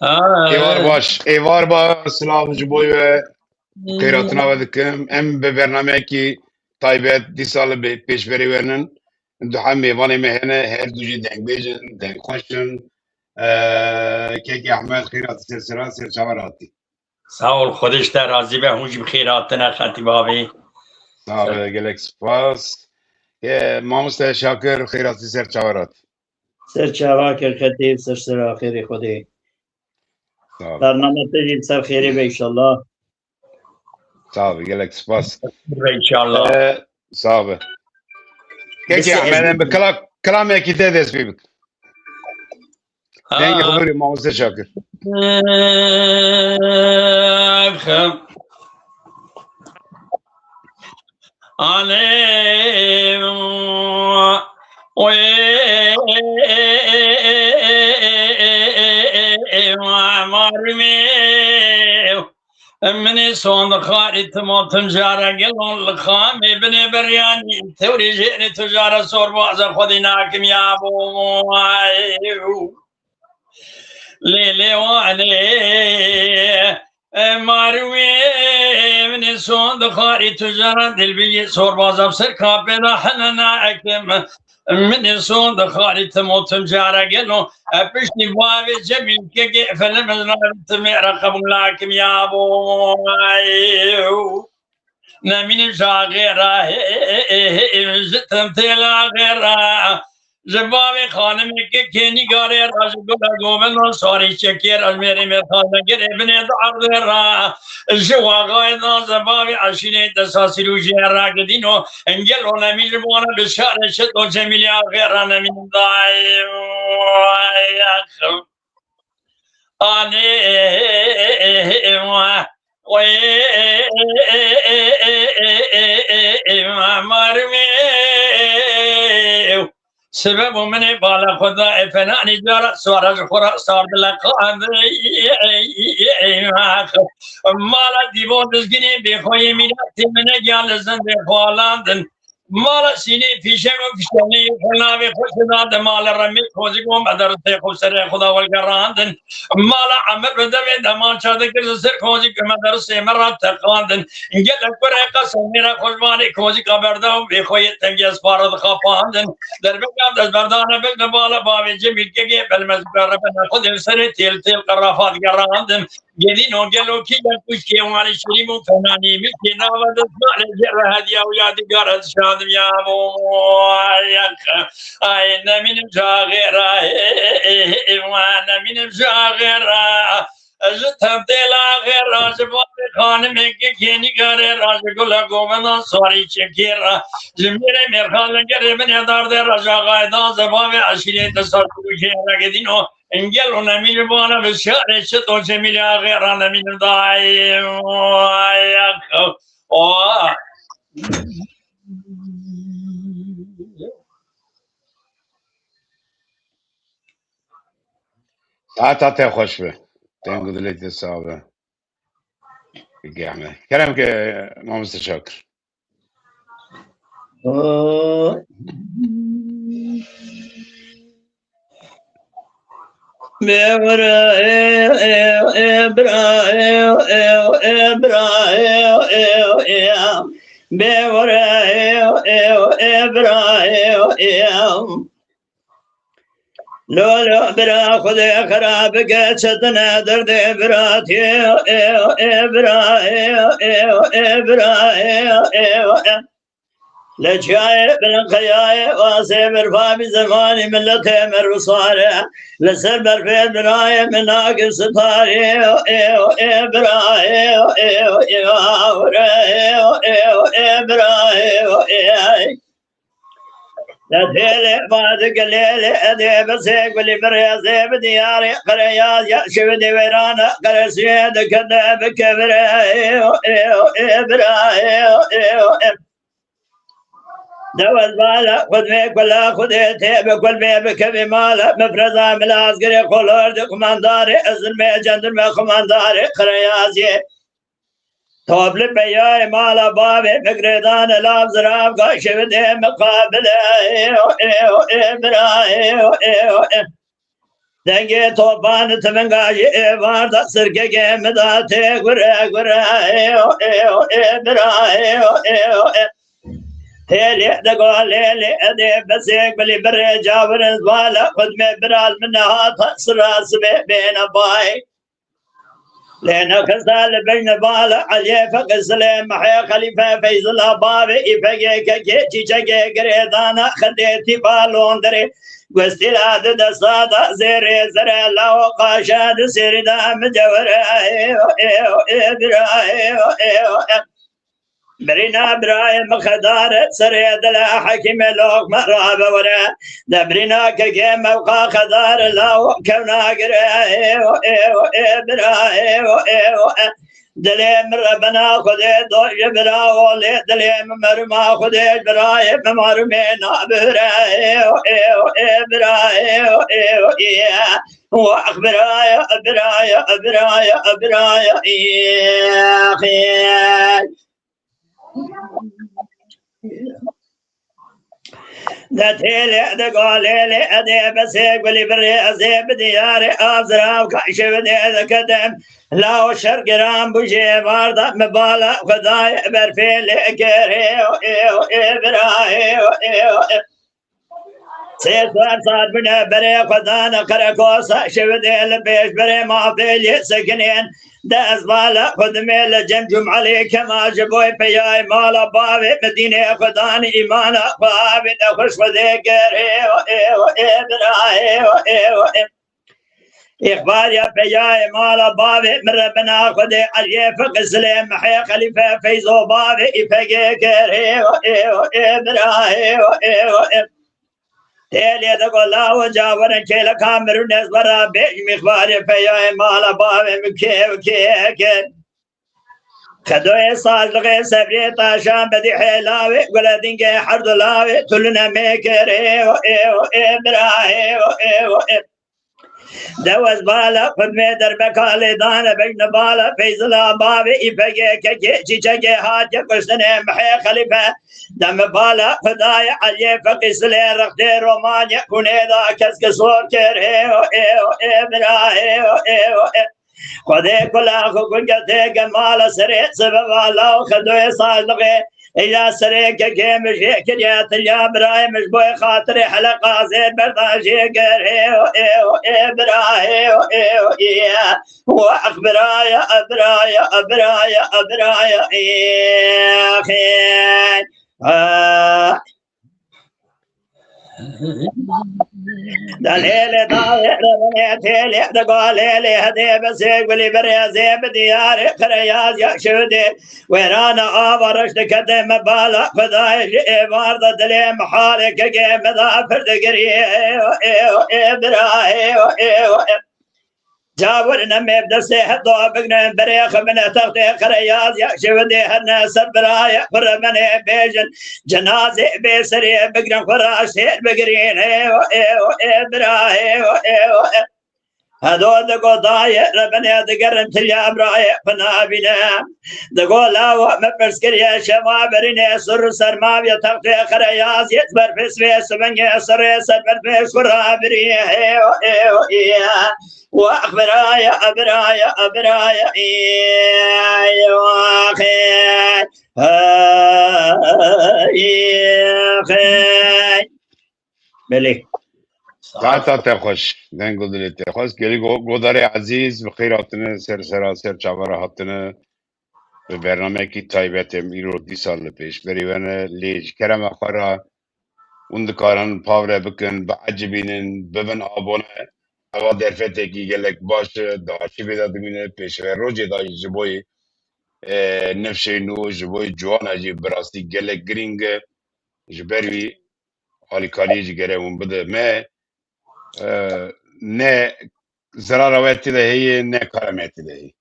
ایوار باش ایوار با سلام جبوی و قیراتنا و دکم ام به برنامه کی تایبت دی سال پیش بری ورنن دو هم میوانی مهنه هر دوجی دنگ بیجن دنگ خوشن که احمد خیرات سرسرا سرچاوراتی ساول خودش در راضی به هوش بخیراتنا خطیباوی سال گلک سپاس ماموستا شاکر خیراتی سرچاورات سرچاوا کر خطیب سرسرا خیری خودی برنامه تجید سر خیری به انشالله صعب گلک سپاس انشالله صعب که احمد به کلام یکی تدرس بيك دنگ خبری ماموستا شاکر من صون خاري تموتم جارا قلون لخام ابن برياني توري جئني تجارة صور بعض خديناكم يا ابو ليلي وعلي ماروي من صون خاري تجارة دلبي صور بعض بسر كابنا حننا اكم من صون دخاري تموتم جارا قلو بشني بابي جميل كي فلم تمير قبل لكم يا ابو نمين شاغيرا زتم تلا غيرا جبابي خانم كيني غاري راج گوبن سوري شكير الميري مثال غير ابن دار را جوا غاينا جبابي عشينه تساسلو جرا قدينو انجل ونمي جبونا بشار شد جميل غير نمين داي اني سبب من بالا خدا فنانی جارا سوارج خورا سار دلقان مالا دیوان دزگینی بخوی میراتی من گیان زنده خوالاندن مالا سینی پیشه و پیشانی خلناوی خوش داد مالا رمی خوزی گو مدرسه خوب سر خدا والگراندن مالا عمر بدوی دمان چاده کرد سر خوزی که مدرسه مرا تقاندن گل اکبر قسم میرا خوشبانی خوزی کبرده و بخوی تنگی اسپارد خفاندن در بگم دست بردانه بگم بالا باوی جمیل که گی بلمزگر ربنا خود سر تیل قرافات گراندن گلین و گلو کی گلکوش که وانی شریم و فنانی میکی ناود اسمال جره هدیه و یادگار از شادم یا ابو ای نمینم جاغیره نمینم جاغیره جتم دلا غیره جباب خانم که کینی گره راج گل گوبنا سواری چکیره جمیره مرخان گره من دار در رجا غایدان زباب عشیره تصار کوچه رگدینو انگل و نمیر بانا بسیار شد و جمیل غیره نمیر دای تا خوش به تنگو دلیت صعبه بگیمه کرم که ماموستا شاکر لولا برا خدا خراب كتشتنا درد براتي لجاي بالخياي واسبر فامي زماني من لتمر وصاري لسبر في براي من ناقص طاري لا تيلي بعد قليلي أدي بسيك واللي بريازي بدياري قرياز يأشف دي ويرانا قرسيد كده بكبري دوز بالا خد ميك ولا خديتي بكل ميبك بمالا مفرزا ملاز قري خلور دي كمانداري ازن مي جندر مي كمانداري قريازي طابل بياي مالا بابي مقردان لاب زراب قاش بدي مقابل دنگی توپان تمنگاجی وارد سرکه که مداته گره گره برا تیلی دقو لیلی ادی بسیق بلی بری جاورن زوالا خدمه برال منها تأثر سبی بین باي لأنه كسال بين بالا علي فقسل محي خليفة فيز الله بابي إفقي كي تشجي قريدانا خديتي بالون دري قستيل هذا دصادا زيري زرع لو قاشاد سيردا مجور برينا برايم خدار سريد لا حكيم لوق مراب ورا دبرنا كجيم موقع خدار لا كونا قراي براي دليم ربنا خدي دوج برا ولي دليم مرما خدي براي ممرمينا براي واخبراي براي براي براي يا اخي دتيلي دقوليلي ادي بسيق ولي بري ازيب دياري ابزرا وكعشي بدي كدم لا شرق رام بوشي باردا مبالا خداي برفيلي كيري براي سيسوار صار بنا بري خدانا قرقوسا شودي لبيش بري ما فيلي سكنين داس بالا خدمي لجمجم عليك ما جبوي بياي مالا بابي مدينة خداني إيمانا بابي تخش وذكر إخبار يا بياي مالا بابي من ربنا خدي علي فق سليم محي خليفة فيزو بابي إفقيكر تيلي تقول لا وجاورن كيلا كامرون نزبرا بيج مخباري فيا مالا بابي مكي خدوي صاج لغي سبري طاشان بدي حلاوي ولا دنجي حرد لاوي تلنا ميكري براهي دوز بالا خدمي دربك علي دانا بجن بالا فيزلا بابي إفقي كي چيچي هاتي قشتني محي خليفة دم بالا خداي علي فقس لي رختي رومانيا كونيدا كسك صور كيري براهي خدي كلا خقنجتي جمالا سريع سببا لو خدوي صادقي إلى سريك كيم شيكر يا تليا براي مش بوي خاطري حلقة زين برداشي قري براي وأخبراي أبراي أبراي أبراي أخي دليل طاير تيلي دقاليلي هدي بسيق ولي بريازي بدياري خرياز يشودي ويرانا آبرش دكتم بالا خداي إبارد دلي محالك قيم ذا فرد قريه براي جاورنا مبدسي حدو بقنا بريخ من تغطي خرياز يشودي هنا سبراي فرمني بيجن جنازي بيسري بقنا فراشي بقرين براي هذول دقو ضايع ربنا دقرن تليا براي فنابنا دقو لاو مبرسكر يا شمابرين سر سر ما بيتغطي خرياز يتبر في سويس بني سر سبر في شرابري وأخبراي أبراي أبراي يا أخي بلي تعتا تخش دن قدري تخش قلي قدري عزيز بخير هاتنا سر چاورا هاتنا به برنامه کی تایبت میرو دی سال پیش بریونه لیج کرم اخرا اندکارن پاور بکن بعجبینن ببن آبونه هوا درفته کی گلک باش داشی بیدا دمینه پیش و روزی دای جبوی نفشه نو جبوی جوان اجی براستی گلک گرینگ جبروی حالی کالی جگره اون بده ما نه زرار وقتی ده هی نه کارمتی ده هی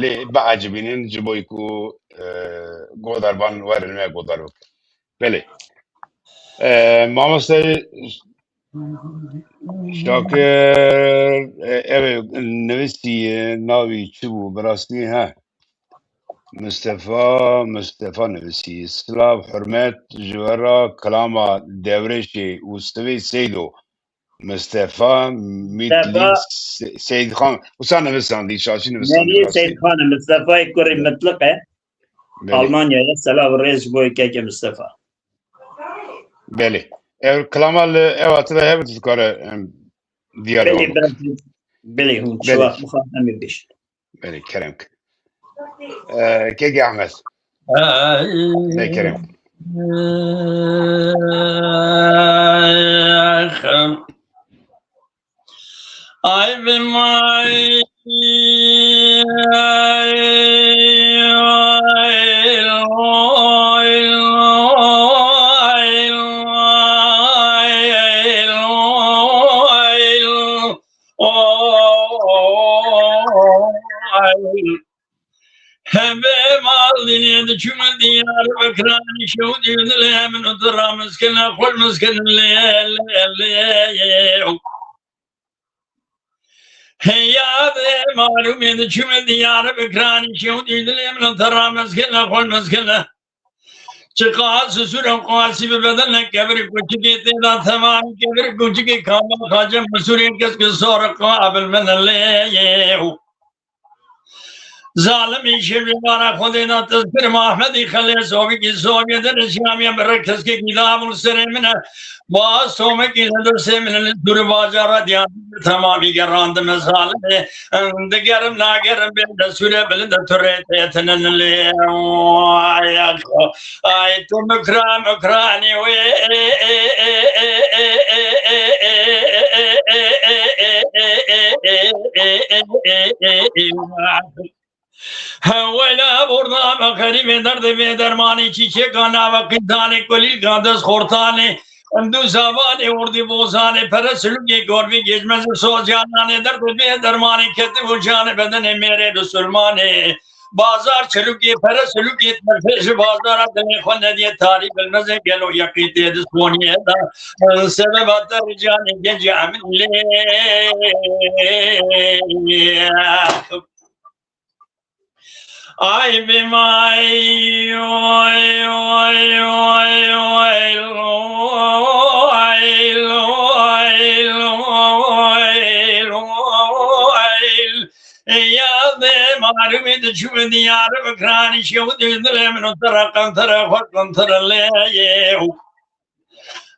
لی بعجبینن جبوی کو گودار بان ورنمه گودار بکن بله مامسته شاکر نویسی ناوی چی بود براستی ها مصطفى نویسی سلاف حرمت جورا کلاما دورشی وستوی سیدو مصطفى میتلی مصطفى سید خان وسان نوستاندی شاشی نوستاندی نبي راستی سيد خان مصطفى كوري مطلقة بله ألمانيا يسلا والرئيس بوي كيكي مصطفى بله کلامال اواتلا هبت کاره دیالوگ بلي برد بلي هم بله شوا مخاطم بيش بله کرم که احمد نه کرم Ay be my Hebe maldini de çümel diyar bekrani şevdi yudile min utıra miskine kul miskine le Heyade malum de çümel diyar bekrani şevdi yudile min utıra miskine kul miskine Çıkası sürem kuasi bir bedenle kebri kuçuk ettiğinden tamam kebri kuçuk kama kacım mısuri kes sonra kabil menelle Zalim işi bir bana kodina tezkir Mahmedi khali sobi ki sobi der şamiye bırakız ki kitabul seremine bazı somek iledir semine duru bazara diyan tamamı gerandı mezalime digerim nagerim ben de süre bilinde türete yetenenle ay tu mükrani ve Havela burada bakari ve derde ve dermani çiçek ana ve kıntane kolil gandas kortane Andu zavane ordi bozane peresulü gorbi geçmez soğanane derde ve dermani keti bulcane bedene mere Resulmane Bazar çelüki peresulü etmez bazara dene khone diye tarih bilmez gelo yakite de soniye da sebebat ricane gece amile Ay be my ya de marumi de çümedi yarı bekrani şevdi dilemin utarakan tarafaklan taralle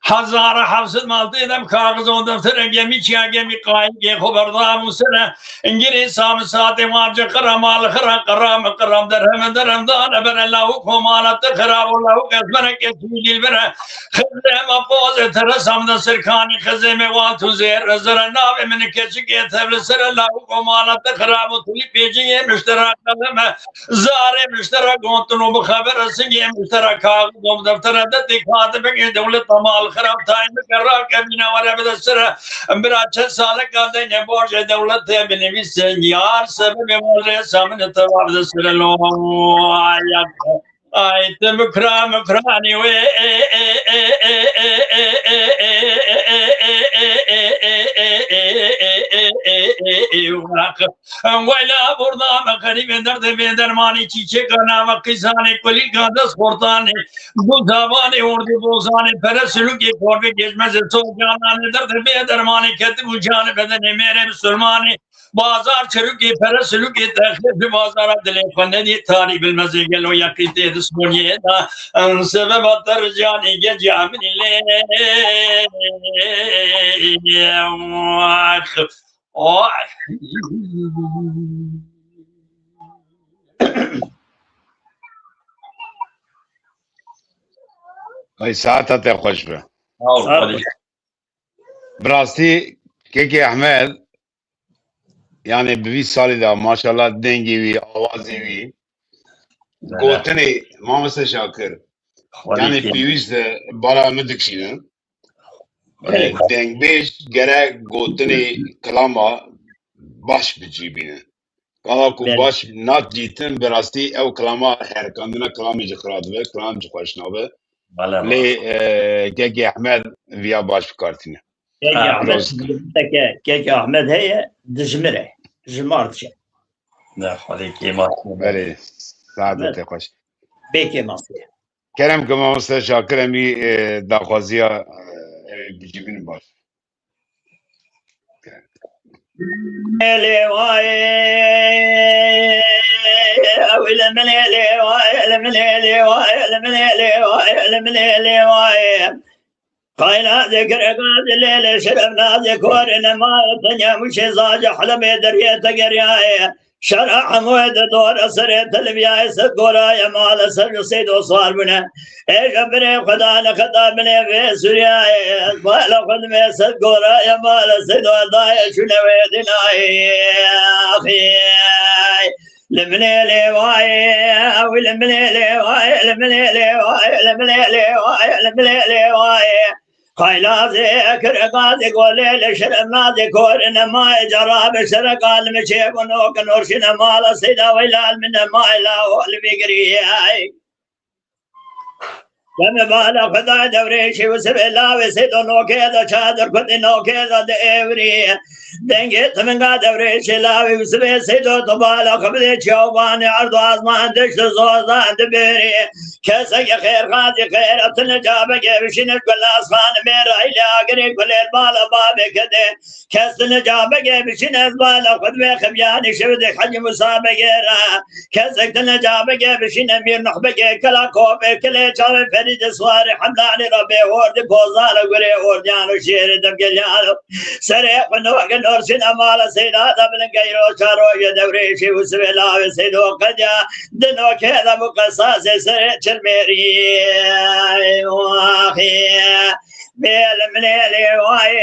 Hazar hafsız maltı edem kağız o defteren gemi çiğa gemi kayın ge haberdar musene İngiliz samı saate mavca karamal karam karam derhem dan ber Allahu komalat kharab Allahu kasmene kesmil bere khazem apoz ter samda sirkani khazem wa tuzer zara nav min keçik etevle ser Allahu komalat kharab tuli pejiye müşterak kalme zare müşterak gontunu bu haber asın ye müşterak kağız o defterede dikkat be devlet tamal خراب تایم کرا کمینا وره بده سر براچه سال کاده نباش دولت بنویس یار سبب موله سامن توارد سر لو آیت مکرانی و ویلا burada مقریب درد به درمانی çiçek ana ve kızane kolil gandas kortane bu zavane ordu bozane peresulü ki korbe geçmez soğanane derdi be dermani keti bu canı bedene mere Müslümani bazar çürük peresulü ki tehlifi bazara dile konne diye tarih bilmez gel o yakite dismoniye da sebep atar cani gece amile Oh. ay saat te خوش be براستی که احمد yani 20 salı da maşallah dengi vi avazı vi gotene mamasa şakır yani piyüz de bara mı dikşinin deng beş gere gotene kalama baş bicibine kala ku baş nat citin براستی ev kalama her kandına kalamı cıkrat ve kalam cıkwaşna ve le que Ahmed via baş kartine كيكي أحمد هي دجمرة جمارتشة Ne haliki mahkum. بله ساعت خوش بيكي مصري کرم که ما مستشار کرمی داخوازی بجیبین باش قاينا ذكر قاد الليل شربنا ذكورنا ما الدنيا مش زاج حلم درية قرياية شرع حمود دور سريت البياي سكورا يا مال سر سيد وصار بنا ايش ابني خدا لخدا بني في سوريا مال خدمه سكورا يا مال سيد وداي شنو ويدنا اخي لمني لي واي ولمني لي واي لمني لي واي لمني لي واي لمني لي واي قايلا ذكر قاضي قولي شربنا ذكورنا ما جرى بشر قال مشي ونوك نورشنا مال سيدا ويلال من ما لا واللي بيقري لما بالا خدا دوريشي وسبلا وسيدو نوكيدا شادر كنت نوكيدا ديوري دنگت من قا دوريشي لاوي وسبي سيدو تبالا قبل تشوباني عرض آزمان دشت زوزان دبيري كسك خير غادي خير ابتن جابك بشين القلاص خان ميرا إلي آقري كل البالا بابي كده كسن جابك بشين البالا خدمي خبياني شبدك حج مسابق كسك تن جابك بشين امير نحبك كلا كوبي كلا جابي فريد سواري حملاني ربي وردي بوزانا قري ورديانو شيري دبقليانو سريق ونوك نورسين أمالا سيدا دبن قيرو شارو يدوريشي وسبيلاوي سيدو قديا دنو كذا مقصاصي سريق الميري واخي بالمليلي واي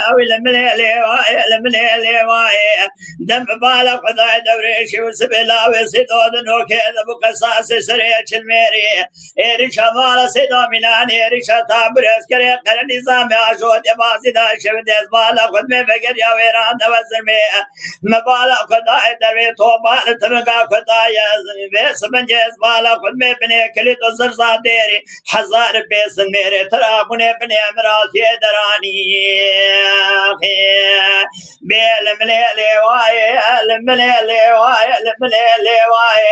او المليلي واي المليلي واي دم بالغ خداي دوريشي وسبيلاوي سيدو دنو كذا مقصاصي سريع الميري إيريشا مالا سيدو ميلاني إيريشا تابريس كري قرن نظام عشود يباسي دا شبديس بالا خد مي فقر يا ويران دوزر مي مبالا خداي دروي توبال تمقا خداي بيس بنجيس بالا خد مي بني كليتو زرزا ديري حزار بيس ميري ترابوني بني امراتي دراني بالمليلي واي المليلي واي المليلي واي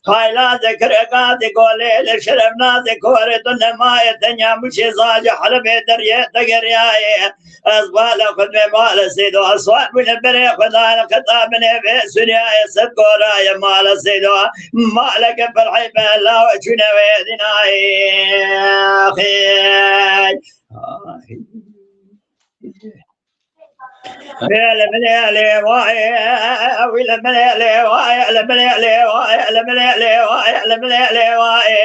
خايلا ذكر قادي قولي لشربنا ذكوري دون ما يتنيا مشي زاج حلبي درية تقرياي أزبال خدمي مال سيدو أصوات من البري خدانا خطابني في سوريا سكورا يا مال سيدو مالك بالحيبة لا وجنا ويدنا أخي المليلي واي المليلي واي المليلي واي المليلي واي المليلي واي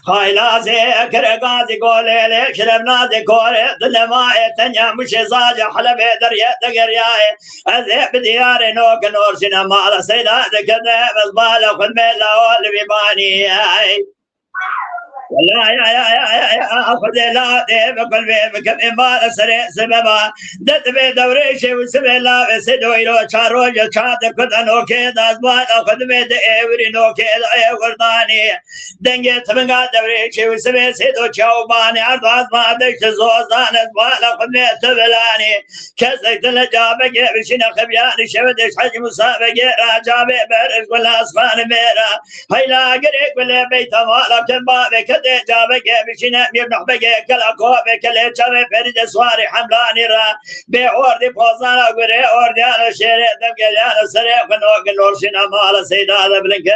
خايلا ذكر قاضي قولي ليش شربنا ذكوري ظل ماي تنيا مش زاج حلبي درية تقرياي أذيب بدياري نوك نور سينا مالا سيدا ذكر مزبالة خد ميلا واللي بيباني والله يا أخذ لا بقول بكم ما سري سببا دت بدوريشي وسبي لا سدو يلو شارو جشاد كدنو كذا زبان أخذ بيد إيوري نو كذا إيورداني دنجة تمنع دوريشي وسبي سدو شوباني عرض ما دش زوزان زبان أخذ بيد تبلاني كذا تلجابك بشنا خبياني شبدش حج مسابق راجابي برز ولا أصفان ميرا هيلا قريك ولا بيت مالك بابك جابك بشنا مير نحبك كلا كوبك كلا جابي فريد سواري حملاني را بأوردي بوزانا قري أورديانا شيري دمقليانا سريق ونوك نورشنا مالا سيدا دبلنك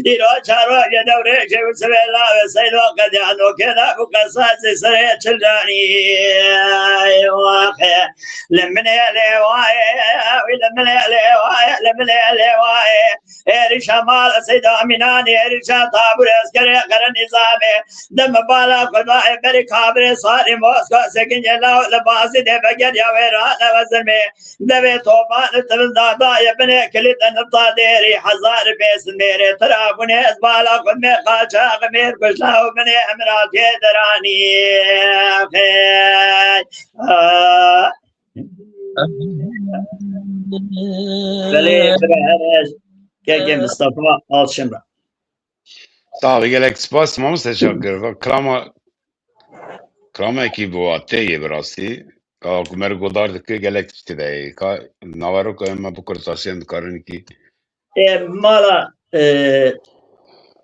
إيرو شارو يدوري شو سبي الله سيدو قديانو كذا بقصاصي سريق چلداني واخي لمني لواي ولمني لواي لمني لواي إيريشا مالا سيدا مناني إيريشا طابور اسكري قرن نظامي دم بالا خداي بري خابر صاري موسكو سكن جلاو لباسي دي بقر يا ويرانا وزرمي دبي توبان تبن دادا يبني كليت نبطا ديري حزار بيس ميري ترابوني اسبالا خدمي خاشا غمير كشلاو بني امراتي دراني بلي كي مصطفى الشمرة طيب gelek spas mamız teşekkür. Krama ki bu ateye birasi. Ka kumer godardık ki gelek istedi. Ka navaro ka emma bu kurtasyon karın ki. Mala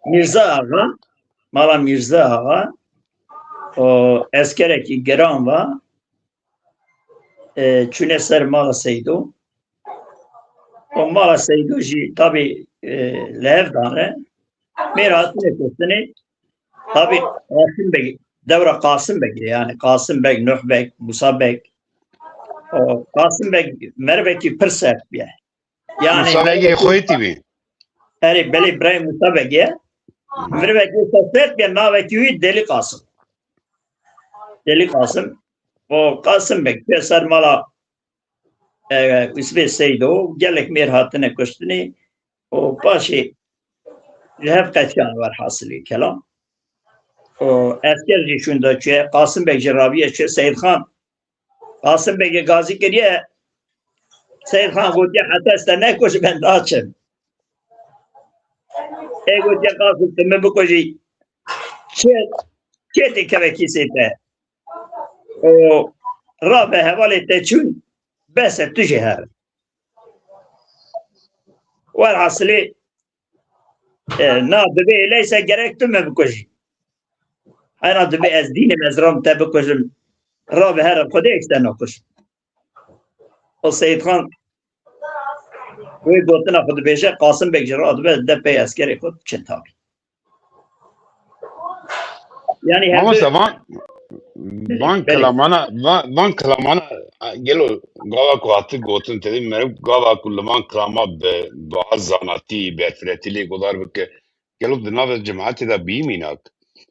Mirza Ağa, Mala Mirza Ağa, o eskereki geran var. Çüneser mala seydu. O mala Seydoji tabi levdane. Mirasını kustuni. Tabi Kasım Bey, devre Kasım Bey yani Kasım Bey, Nuh Bey, Musa Bey. O Kasım Bey merveki pir sert bir. Yani Musa Bey'e koyuyor mi? Eri Beli İbrahim Musa Bey. Merveki sert bir naveti Deli Kasım. Deli Kasım. O Kasım Bey keser mala ismi Seydo. Gelek mirhatını kustuni. O başı hep kaçan var hasılı kelam. O askerci şunda ki Kasım Bey Cerabiye ki Seyyid Khan Kasım Bey gazi kiriye Seyyid Khan gotiye hatta ne koş ben daha açım. Gotiye Kasım tümü bu koşu çeti keveki seyte o Rabbe hevalete çün bese tüce her. Var hasılı na bebe leyse gerek tümü bu koşu. Ana dibê ez dînim ez ram te bikujim ra bi her xwedê te nakûj. O Seyyid Khan wê gotina xwe dibêje Kasım Bey ji ra dibe depê eskerê xwe çin tabi. Yani Ama van kalamana gelo gava ku hatı gotun dedim merhaba gava kullan kalama be bazı zanati be fretili kadar bike gelo dinave cemaati da biminak.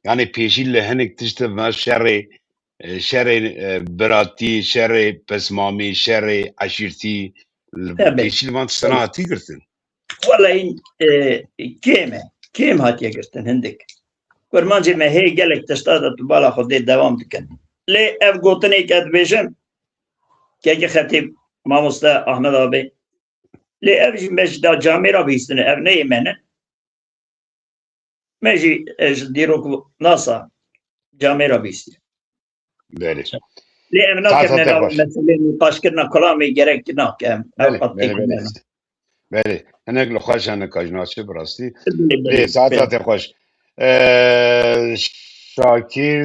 Yani peşille henek tişte ve şerri berati, şerri pesmami, şerri aşirti peşil van sanatı girtin. Vallahi kim hatiye girtin hindik. Kurmancı me hey gelek tişta da tu bala xwedê devam dikin. Lê ev gotinê ke dibêjim keke xetîb mamoste Ahmed abi lê ev jî me ji da camê ra bîstine ev neyê me ne me jî ji dîrok nasa camê ra bîstiye. Böyle. Lê ev nakevne meselê taşkirina kulamê gerek nakem böyle. Henek li xweş henek ajnaçı birastî. Lê saata te xweş. Şakir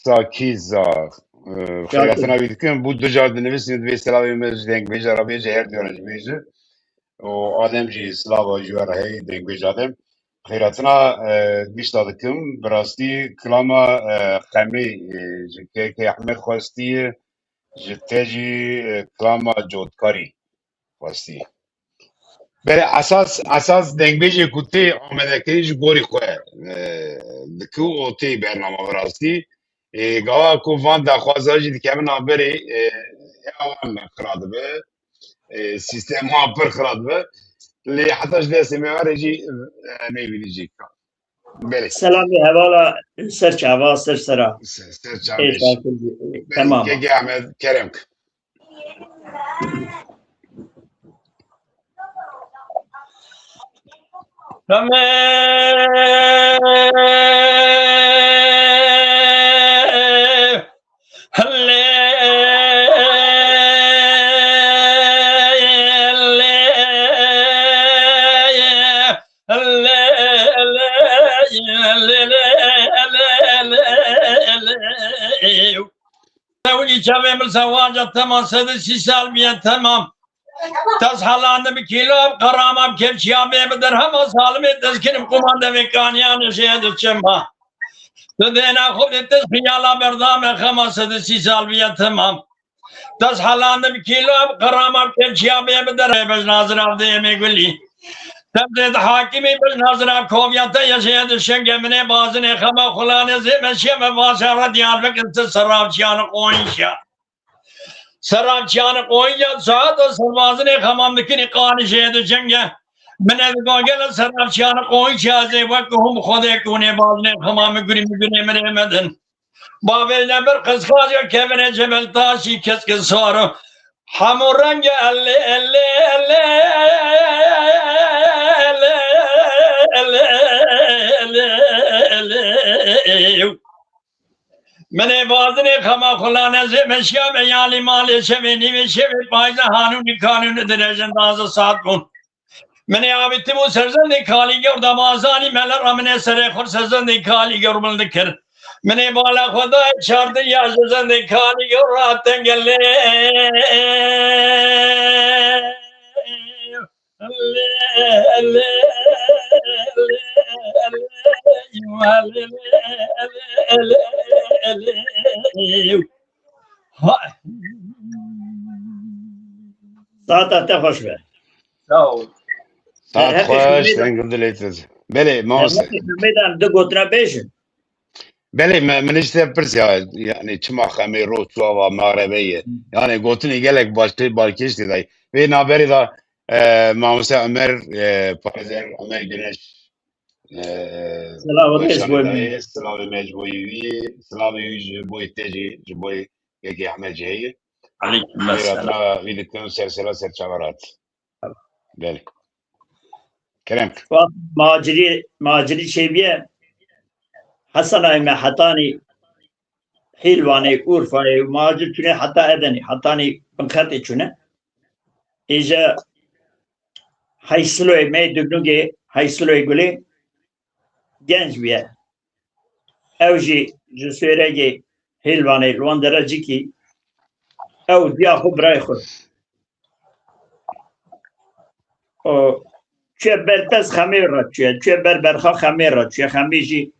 Sakiza xeyratına bildikim bu ducar dinivîsî divê silavê me ji dengbêj Arabiyê ji her diyorun ji bêje o adem jî silava ji we re hey dengbêj adem xeyratına gişta dikim birastî kilama xemê ji kêkê Ehmed xwestî ji te jî kilama cotkarî xwestî. Bele asas dengbêjê ku tê amedekirî ji gorî xwe dikû û tê bername birastî gava ku van daxwaza jî dikemin aberê hewan xira dibe sîstema pir xira dibe lê heta ji destê me warê jî nebînî jî belê Selamı hevala ser çava ser sera. ser çavêj Tamam. Kêkê Ehmed keremk. Tamam, tamam. Tashalandım kilo karamam kevçiyame bedar hama salme tezkinim kumanda ve kanyan şeyde çemba. Tedena khubde tezkiyala berdame khamasede sisalbiye tamam. Tashalandım kilo karamam kevçiyame bedar bez nazır avde yeme gülli. Tebde hakimi bez nazır av koviyata yaşayadı şengemine bazı khama khulane zemeşeme vasara Diyarbakır sarrafçıyanı koyunca. Sarrafçıyanı koyunca saat o sarvazını hamamdakini kanı şeyde cenge. Mene gel sarrafçıyanı koyunca zevakuhum khodekune bazı hamamı günü meremedin. Babelne bir kıskaca kevene cebel taşı keskin soru. Hamurenge Mene bazı kama kulağına zemeşya ve yali mali şeveni ve şevet faize hanuni kanunu derecen bazı saat kun. Mene abitti bu serzende kali gördü mazani meler amine sere kur serzende kali görmüldükür. Mene bala khoda çardı ya serzende kali gör rahatten gelle. ساعت خوش به ساعت خوش تنقل دلیتز بله ماموسه میدم دو گوتنا بیشن بله من işte پرسیا yani çima xemi ro çuva mağrebeyi yani gotuni gelek başlı barkiş dedi ve naberi da mamuse Ömer Pazer Ömer Güneş سلام علیکم وشانه سلام مجبوری سلام boy teji boy yeki Ahmet Cehi عليكم السلام Kayratına vidikten sersela serçavarat bele kerem ماجری چه بیه حسن ای حتانی حیلوانی اورفای ماجر تونه حتی ادنی حتانی بنخطی چونه ایجا hayslöy me dügnüge hayslöy gule genç bir evji cüsörege helvane luandara ki ev diya khu bray khu o çeberpes khamera çeberberxa khamera khamiji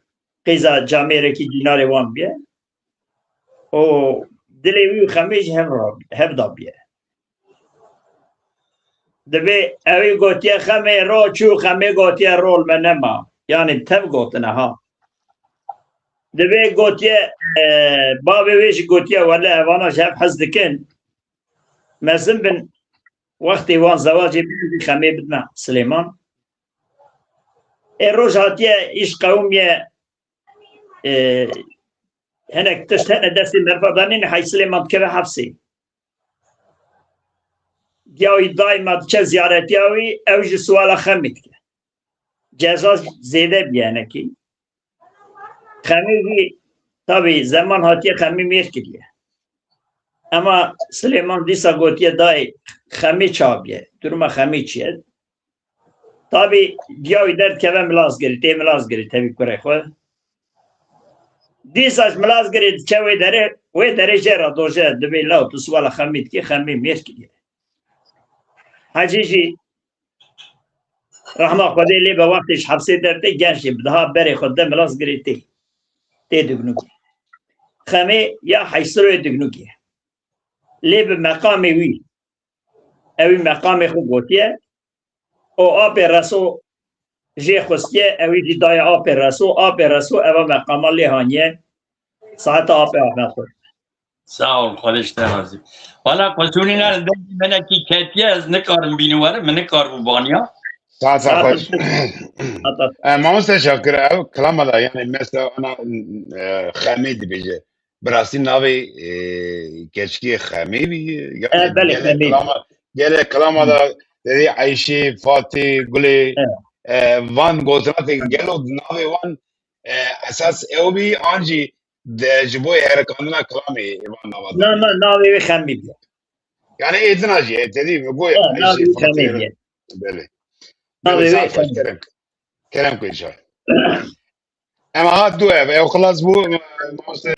qiza jamere ki dinare wan bir o dilevi khamij hem da bir دبی اوی گوتیه خمه رو چو خمه گوتیه رول منما یعنی تب گوتنه ها دبی گوتیه بابی ویش گوتیه ولی اوانا شب حز دکن مثلا بن وقتی وان زواجی بی خمه بدنا سلیمان ای روش هاتیه ایش قومیه هنک تشت هنه دستی مرفادانین حی سلیمان که حفظی دیاوی دائما چه زیارتیاوی اوج سوال خمید که جزا زیده بیانه کی خمیدی طبی زمان هاتیه خمی میر کریه اما سلیمان دیسا گوتیه دای خمی چابیه درما خمی چیه طبی دیاوی درد که ملاز گرید تبی کره خود دیساش ملاز گرید چه وی دره جرا دوجه دبی لاو تو سوال خمید که خمی میر کریه حجیجی رحمه خودی لی به وقتش حبسی درده گنشی بدها بری خود ده ملاز گریتی تی دگنوکی خمه یا حیصروی دگنوکی لی به مقامی وی اوی مقامی خود گوتیه او آب رسو جی خوستیه اوی دی دای آب رسو او مقاما لی هانیه ساعت آب خود sağ ol خودش درازی والا قصوری نرده منه کی کتیه از نکارم بینواره من نکار بوانیا ساعت خوش ماموسه شاکر او کلام دا yani mesela ana خمی دی بیجه براسی ناوی keçki خمی بی yani gele kalama da dedi Ayşe Fatih Gule van gozanate gelo navi van esas ev bi anji de jiboy harekatına kalami van nava navi خمی بیا yani edinaji dedi bu navi خمی بیا böyle navi kerem koyacağım ama ha dua ve خلاص bu mose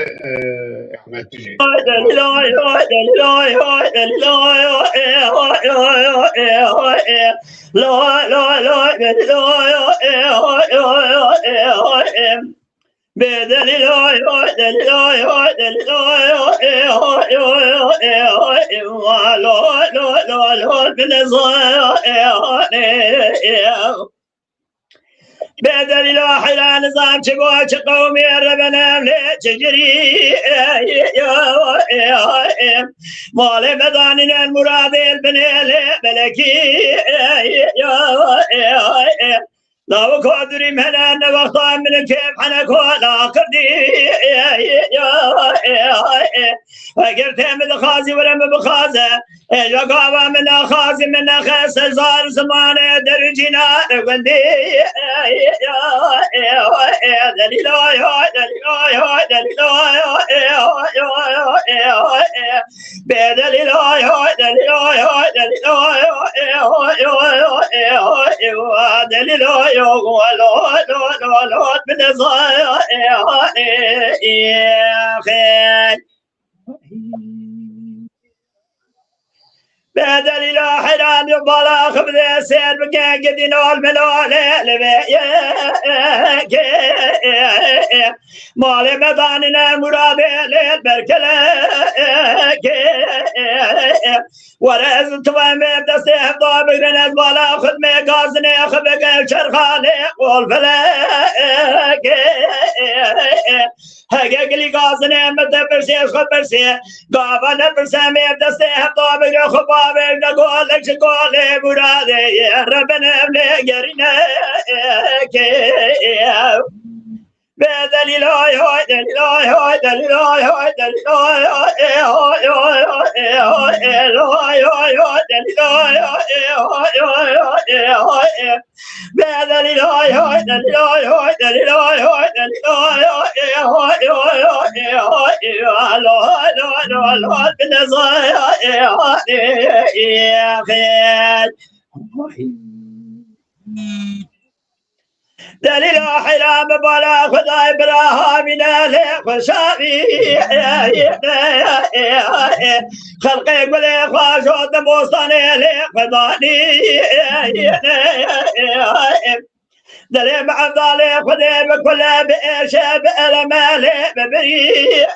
Ahmet Tücü بدل بدل الله لا نظام شبوك قومي ربنا لا تجري مال مداننا المراد البنيل بلكي لا وقدري من أن وقتا من كيف حنك ولا قردي فقرت من خازي ولم بخازة جقابا من خازي من خاس زار زمان درجنا وندي دليل بدليل دليل من بدل حرام يبالا خبز سير بقى قدين الملول مالي مداننا مراد للبركلك ورز توامي بدسته ضابرنا بالا خدمه غازني خبق شرخالي والفلك هقلي غازني مدبرسي خبرسي قابل برسامي بدسته ضابر خبابي نقول لك شقولي مرادي يا ربنا بلقرنا بدل لا يا لا يا لا يا دليل حرام بلا خداي براها من الخشابي خلقي قولي خاشوت بوصاني لخداني دلي مع ذالي خدي بكل بإيشة بألمالي ببري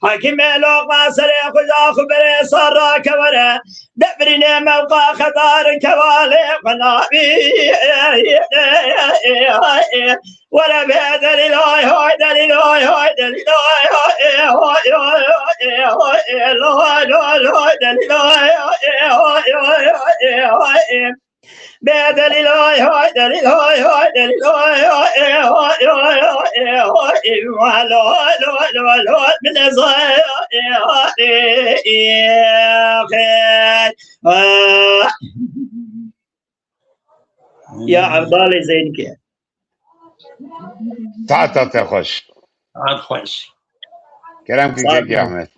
حكيم لو قاسري خدا خبري صار كوري دبرني موقع خطار كوالي قنابي ولا بهذا لله هاي دليل هاي دليل بدل لا هاي دليل هاي دليل من يا عبد الله زينك تعال خوش عاد خوش كلام كيف يا احمد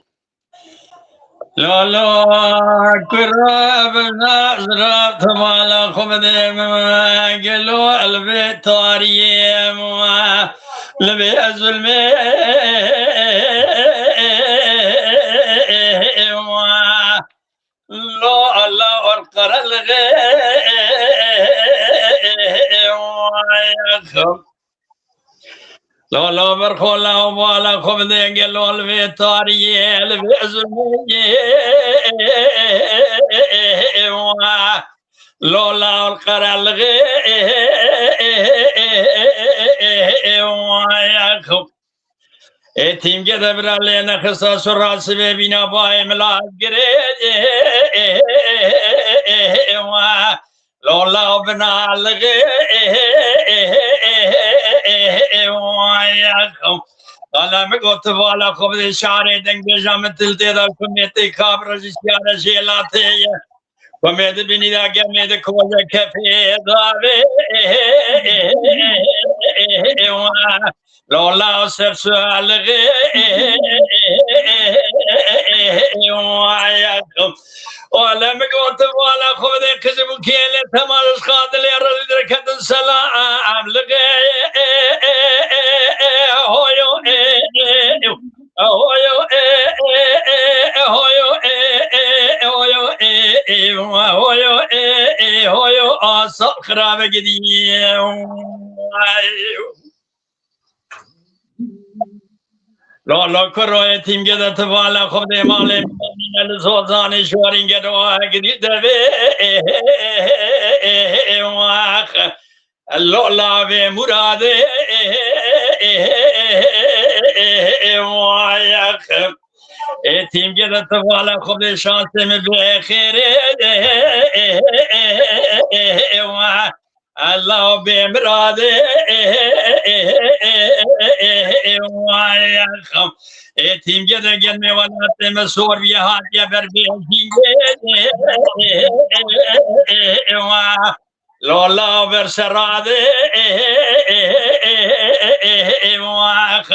لا كراب نظرة مالا خمدم قلو البيت طاريم لبي الظلمي لا الله ورقر الغيم لا برخولا وبالا خبدين قلوا الفيتارية الفيزمية لولا القرى الغي تيم كده برالينا خصاص الراس بينا باي ملاك قريد لولا بنا الغي قال مقوت والا خبز شعري دنگ جام تلتے دا کمیتی خبر شیار شیلاتے کمید بنی دا گمید کوز کفی داوی لولا سر سوال غی ولا مقوت والا خبز كذب كيل تمارس قادل يا رجل ركض السلام لغي خراب قديم لا كروي تيم كده تبالا خد مالي من الزوزان شوارين كده قديد به واخ اللولا بمراد واخ تيم كده تبالا خد شانس من بخير واخ الله بمراد واخ تيم كده جنة ولا تمسور بيها جبر بيجي واخ لولا برسراد واخ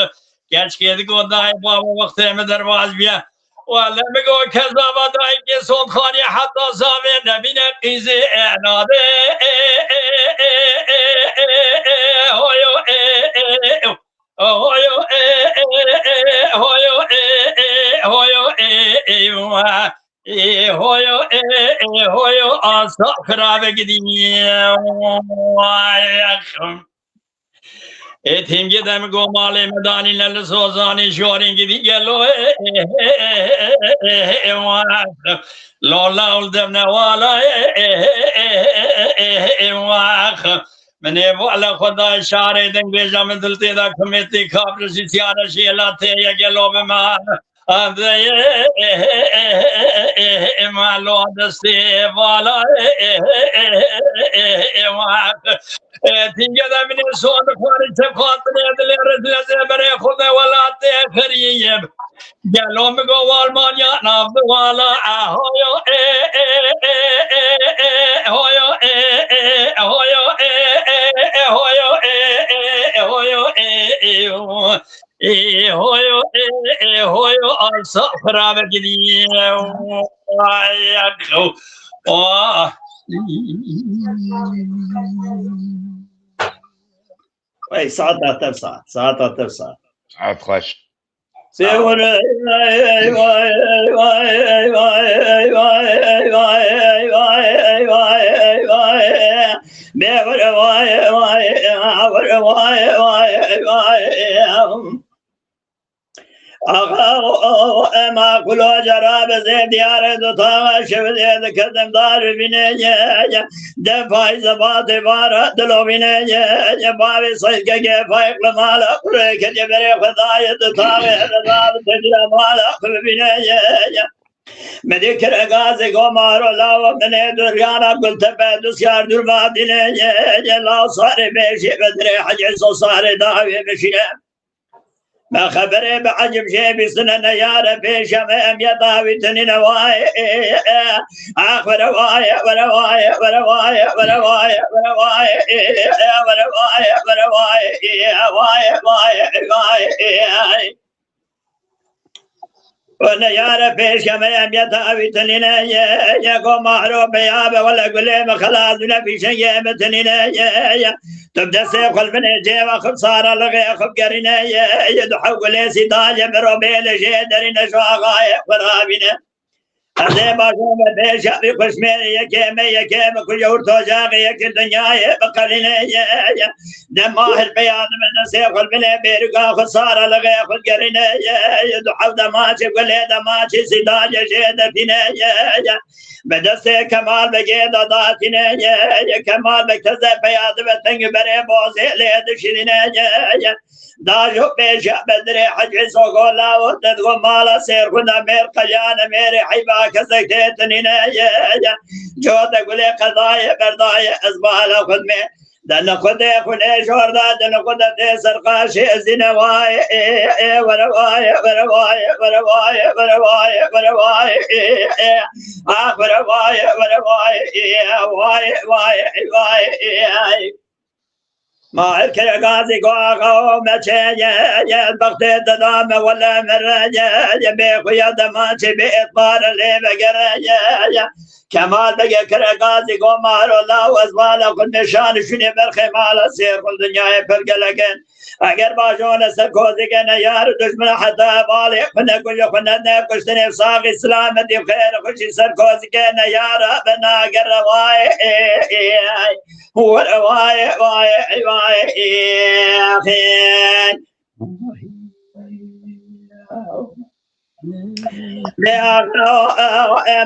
كاش كده قداي بابا وقت مدرواز بيا ولا بقول كذاب داي كي صوت خاني حتى صابي نبينا قيزي اعناد هويو آسا خرابه گدیم تیم گدم گو مال مدانی نل سوزانی شورین گدی گلو لا دم نوالا من والا خدا شاره دنگ بیجا من دلتی دا کمیتی کابرسی سیاره شیلاتی یا گلو بما مالو دستی والا تینگه دا منی سوان خواری چپخات بنیدلی رزلزه برای خود ولاتی خریم گلو مگو والمانیا نافد والا اهویو اهویو اهویو اهویو آسا خرابه گدیم وای ساعت تفسد ساعت تفسد ساعت خوش سيقول آقا ما کلو جراب زید دیار دو تا شود کدم دار بینه دفاعی زبات بار دلو بینه باوی سید که فایق مال قره که بری خدای دو تا رضا تجرا مال قره بینه مدی کر غازی گو مارو لاو منه دریانا گلت به دوسیار دور بادینه لا ساره بشی بدر حج سو ساره داوی بشینه ما خبره بعجب شيء بسنن يا ربي شمام يا طاوي تنين واي اخر روايه وروايه وروايه وروايه وروايه وروايه وروايه واي واي وانا يا ربي شمام يا طاوي تنين يا قوم محروم يا ولا قول ما خلاص في شيء متنين تبدا سيقل من جي واخب صار لغي اخب قرينا يدحول سيداج بروبيل جدرين شواغاي ورابنا هذا ما شو بدش في قسمه يا كيم كل يوم توجاغي يا الدنيا بقرينا يا دماهر بيان من سيقل من بيرقا خساره لغي اخب قرينا يدحول دماغي ولا دماغي سيداج جدرين يا بدست کمال بگه داداتینه کمال بکتزه بیاد و تنگ بره بازه لید شیرینه داجو پیش بدره حج سوگولا و تدگو مالا سیر خدا میر قجان میر حیبا کسکته تنینه جوت گلی قضای بردای ازبال خدمه دن خود خونه شوردا دن خود سرقاش زنوای ورواي ورواي ورواي ورواي ورواي ورواي ورواي واي واي واي ما الكل غازي قاقو مچه بخت ددام ولا مرجه بخويا دماچه باطبار لي بگره كمال بگه کر غازي قو مارو لا وزبال خود نشان شنی برخ مال سير كل دنيا پرگلگن اگر باجون سر کوزی کنه یار دشمن حتی بالی خونه کل خونه نه کشتن افساق اسلام دی خیر خوشی سر کوزی کنه یار بنا گر روای هو روای وای وای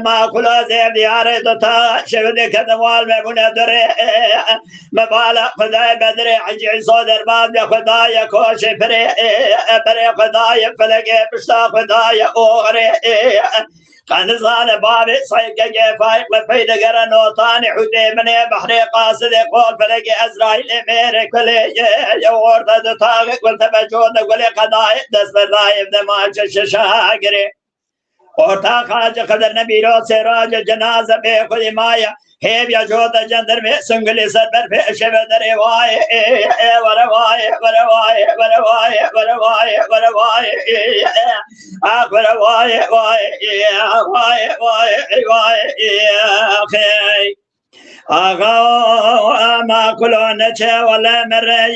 ما كل زين ديار دوتا شغل كدوال مبنى دري مبالغ خداي بدري حجي صدر باب خداي كوش فري بري خداي فلقي بشتا خداي اغري خانزان بابي صيقة فايق لفيد قرنو طاني حدي مني بحري قاصد قول فلقي ازرائيل ميري كلي يورد دوتا قلت بجود قولي قداي دست بردايب دماج الششاقري اوتا خاج قدر نبی رو سراج جنازه به خود مایا هیب یا جوتا جندر میں سنگلی سر پر پیش بدر وای وروای وروای وروای وروای وروای وروای وای وای وای آقا ما کلون چه ولا مره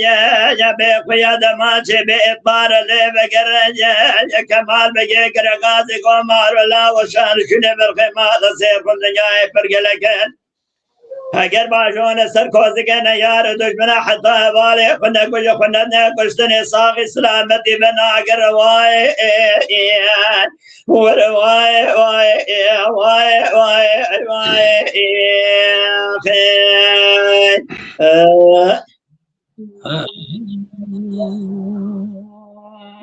یا به قیاد ما چه به اطبار لی بگره یا کمال بگه گر غازی کو مار ولا و شان شنه برخ مال سیر کل دنیای پرگلگن اگر باجون سر کوزگن یار دشمن حتی بالی خونه کج خونه نکشتن ساقی سلامتی بنا اگر روای وروای وای وای وای وای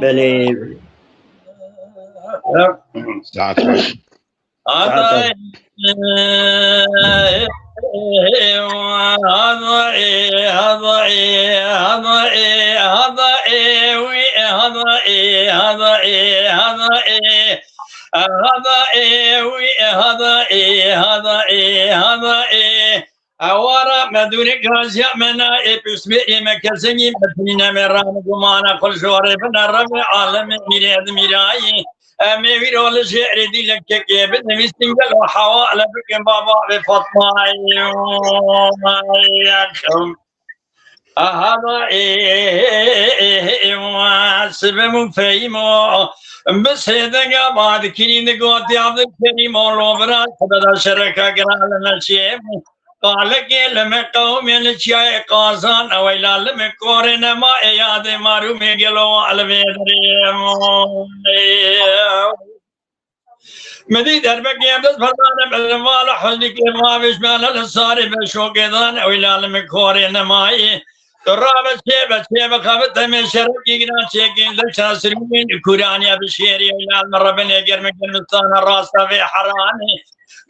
بلی ساعت خوش اوارا مدوني كازيا منا بسمي مكسني بتنين مرام جمانا كل شواري بنا رب عالم ميراد ميراي امي ويرول شعر دي لك كيف نمستن قال حوا على بكم بابا بفاطمه ياكم هذا سبب فيمو بس هذا بعد كنين قوتي عبد الكريم ولوبرا خدا شركه قال شيء قال لما قوم الشيء قازان او الى لما كورنا ما ياد مارو ميغلو على بدريم مدي دربك يمدس فردان بالمال حزنك ما بشمال الصاري بشوقدان او الى لما كورنا ما رابط شيبة خبط من شرق يقنا شيكين لشاسرين كورانيا بشيري الى المربن يقر من المستان الراسة في حراني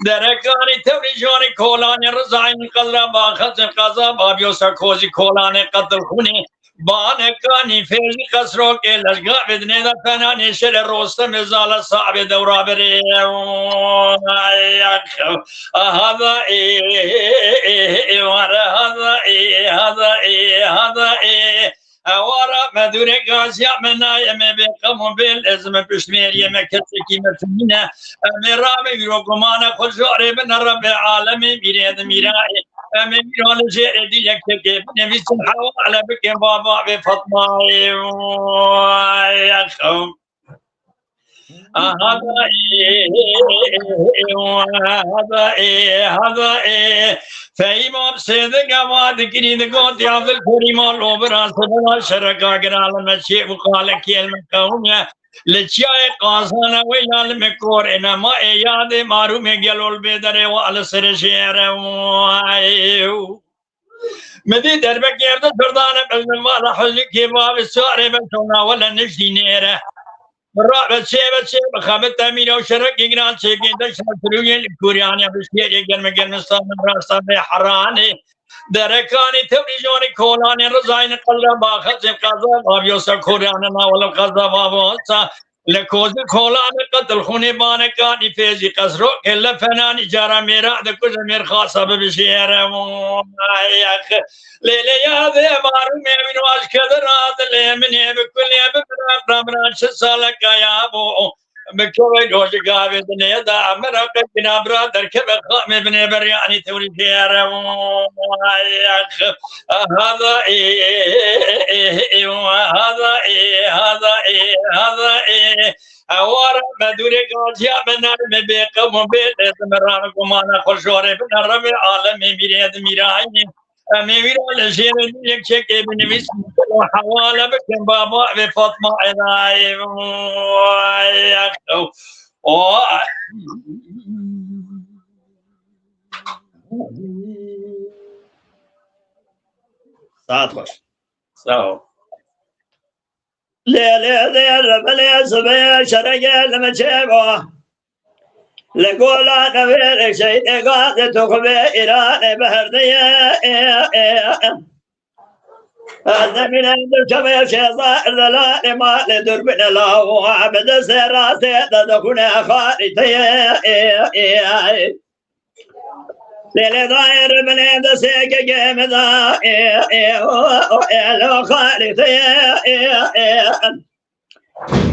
دركاني توريجوني كولاني رزاين قدر باخت القضاء بابيو سركوزي كولاني قتل خوني بانكاني فيزي قصرو كي لشقا بدني دا فناني شل الروسة مزالة صعب دورا بري هذا هذا اوارا مدوني قاسيا منا يمي بيقمو بالازم بشمير يمي كسكي متمنى مرامي يروقمانا كل شعري من رب العالمين بيريد ميرائي امي بيرون شعر دي يكتكي نميسن حوا على بكي بابا بفاطمة يخم هذا فإمام سيدك أماد كريد قوت عبد الكريم الأوبرا سبلا شركا قرال المشيء وقال كلمة قومية لشياء قاسانا ويلا المكور إنما إياد مارو ميقلو البدر وعلى سرشير مدي دربك يرد فردانا بالمال حزك باب السعر بسونا ولا نشي نيره رابط شيبة خابت تامين أو شرق يقنان شيكين دشتروين الكورياني بشيء يقن مقن مستان راستا بحراني دركاني توريجوني كولاني رزاين قلب باخت قضا بابيوسا كوريانا ولا قضا بابوسا لكوز كولاني قتل خوني بانكاني فيزي قصرو كلا فناني جارا ميرا دكوز مير خاصة بشير ليلة يا ذي مارو ميمين واش كذر هذا اللي مني بكل يوم برامران شسالك يا ابو بكوي دوش قابل دنيا دا عمرا قدنا برادر كبه خامي بني برياني توري خير هذا هذا اوارا مدوري قاسيا بنا مبيقى مبيل ازمران قمانا خشوري بنا رب العالمين بريد ميرايني امير الشير اللي يكشك ابن مسلم وحواله بكم بابا بفاطمه عذاي ياخو ساعت خوش سو ليلة ذي بلي سبي شرقة لما تشيبه لقولا نبير شيء قاعد تخبي إيران بهردية هذا من عند الشباب شيء لا ما لدر من الله وعبد سراتي تدخل خارجية ليلة داير من عند سيك جمدا خارجية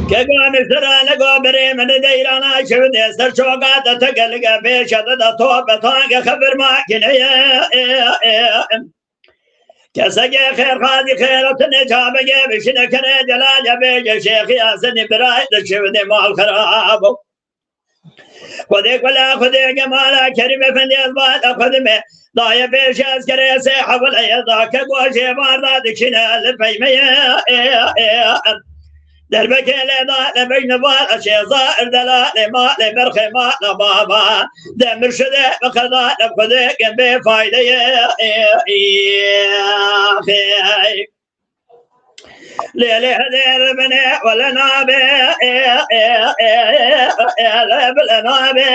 كقام سرا لقوا بري من ديرانا شفت يسر شوقات تقلق بيشت توب طاق خبر ما كنيا كسقي خير خادي خيرة نجابة بشنا كنا جلال بيج شيخ ياسن برايد شفت مال خراب خذك ولا خذك مالا كريم فندي البال خذمه ضايع بيش أسكري سيحة والأيضا كقوشي ماردا دكشنا الفيمية دربك لنا بين بال شيء ظاهر دلال ما لبرخ ما لبابا دمر شده بخدا نبخده كم بفايدة ليلي هدير بني ولا نابي لا نابي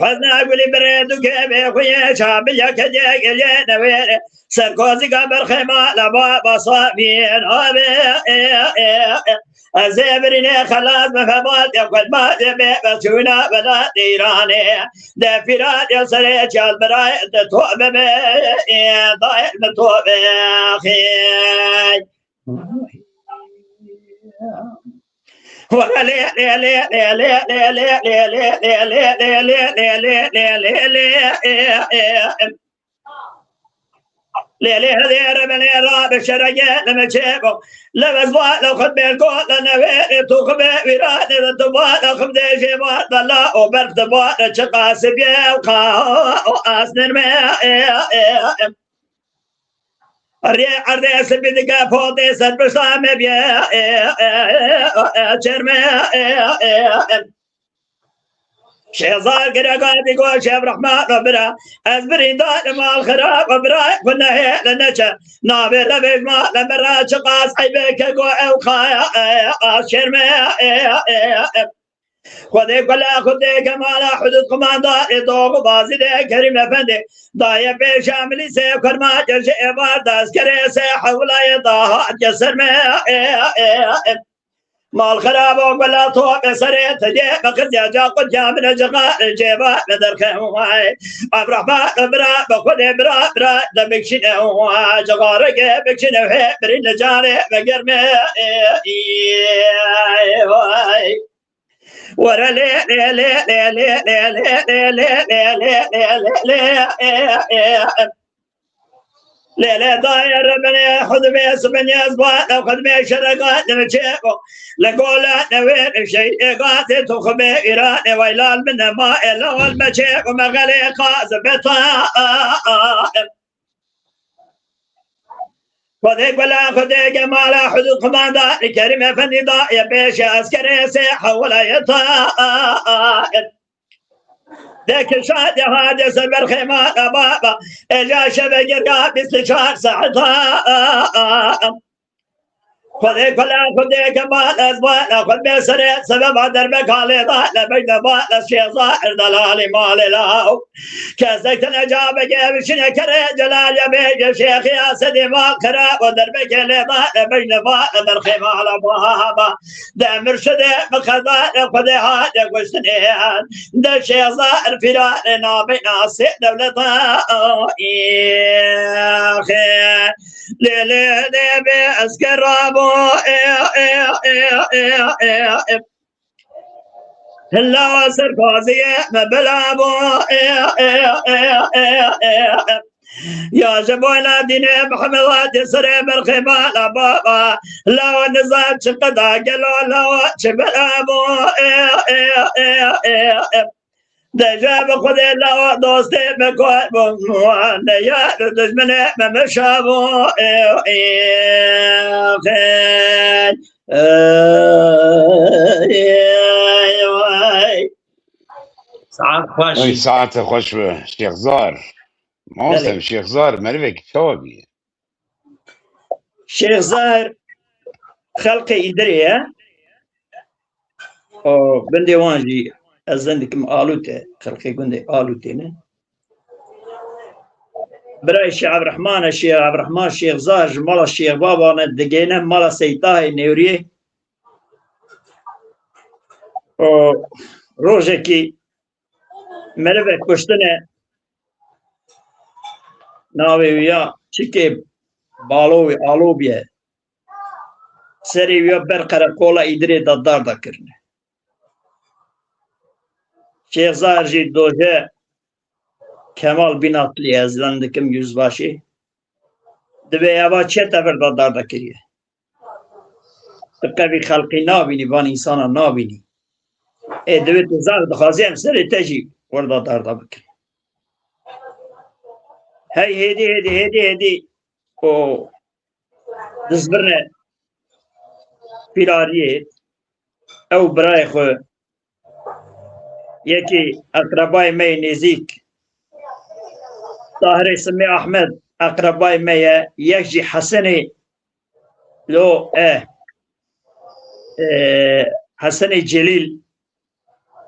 حزنا قولي بريدو كيبي خويا شابي يا كجيك يا نويري سركوزي قبر خيمة لبابا صابين الزبريني خلاص مفهمات يقول ما تبي بسونا بلا ديراني دفرات يصري جال براي تتوب بي ضايع متوب خي ولا لي لي لي لي لي لي لي لي لي لي لي ليلي هذير من الراب الشرقية لما تشيبه لما زوال لو خد بالكول لنا ويري توخبي ويراني ذا لو خبدي شيبار ضلا وبرد تبال شقاسب يوقع واسنر مي الريح الريس بدقا فوضي سنبسام بيه شرمي شيزار قرقا بيقول شيخ رحمن ربنا أزبرين دار مال خراب وبراي كنا هي لنشا نابر لبيج ما لمرا شقاس عيبك قو او خايا شرمي خذي كلا خذي كمالا حدود قماندار دوغ بازي دي كريم افندي ضايع بشاملي سيف كرما جرش ابار داس كري سيح ولاي ضاها جسر مي مال خراب ولا طوق سريت تجي بقد يا جا قد جا من الجغال الجيبا بدر كهواي افرح برا بخذ برا دمك شنو جغارك بك شنو برين جاري بقرمي ورا لي لي لي لي لي لي لي لي لي ليلة داير بني خذ بيس بني أزباط أو خذ بيس شرقات نمشيكو لقولا نوير شيء قاتل تخبي إيراني ويلال من ما إلا والمشيكو مغلي قاز بطائر خذيك ولا خذيك ما لا حدود قماندار كريم فني ضايع بيش عسكري سيحة ولا يطائر ذاك الشاد هذا سبر خيمات بابا اجا شبك قابس لشهر ساعتها خذيك ولا خذيك مال أزبال خذ بسريت سبب دربك على ضال بين بال الشيء ظاهر دلالي مال لاو كازك نجابك بشنا كري جلال يبيج شيخ يا سيدي ما كرا ودربك لضال بين بال درخيم على بابا دمر شدي مخذال خذي هاجك وشنيان ده شيء ظاهر فرارنا بين السيد دولتها اخي ليلي بأسكرابو هلا سرفازية مبلابو يا جبونا دين محمد سري بالخيمة بابا لو نزل شقدا قالوا لو شبلابو دجاب خذي لو دوستي بكون بموان يا دجمني ممشابو ساعات خوش اي ساعات خوش به شيخ زار موسم شيخ زار مريك شوقي شيخ زاهر خلقي إدريه أو بندي وانجي أزندكم آلوته خلقي قندي آلوتين براي الشيخ عبد الرحمن الشيخ زاهر مالا الشيخ بابا ندقينا مالا سيطاهي نيوريه روجكي مرفق كشتنه ناوي ويا چكي بالوي آلو بيه سري ويا برقرار كولا إدري دادار دا کرنه شيخ زاهر جي دوجه Kemal Binatlı yazılandıkım yüzbaşı dve yava çe tefer dadar da kiriye tıkka halkı nabini van insana nabini dve tezar da khaziyem seri teji orada darda bakır هاي هدي او دزبرنا پیراریه او برای خو یکی اقربای می نزیک طاهر اسمی احمد اقربای می یک جی حسنی لو حسن جلیل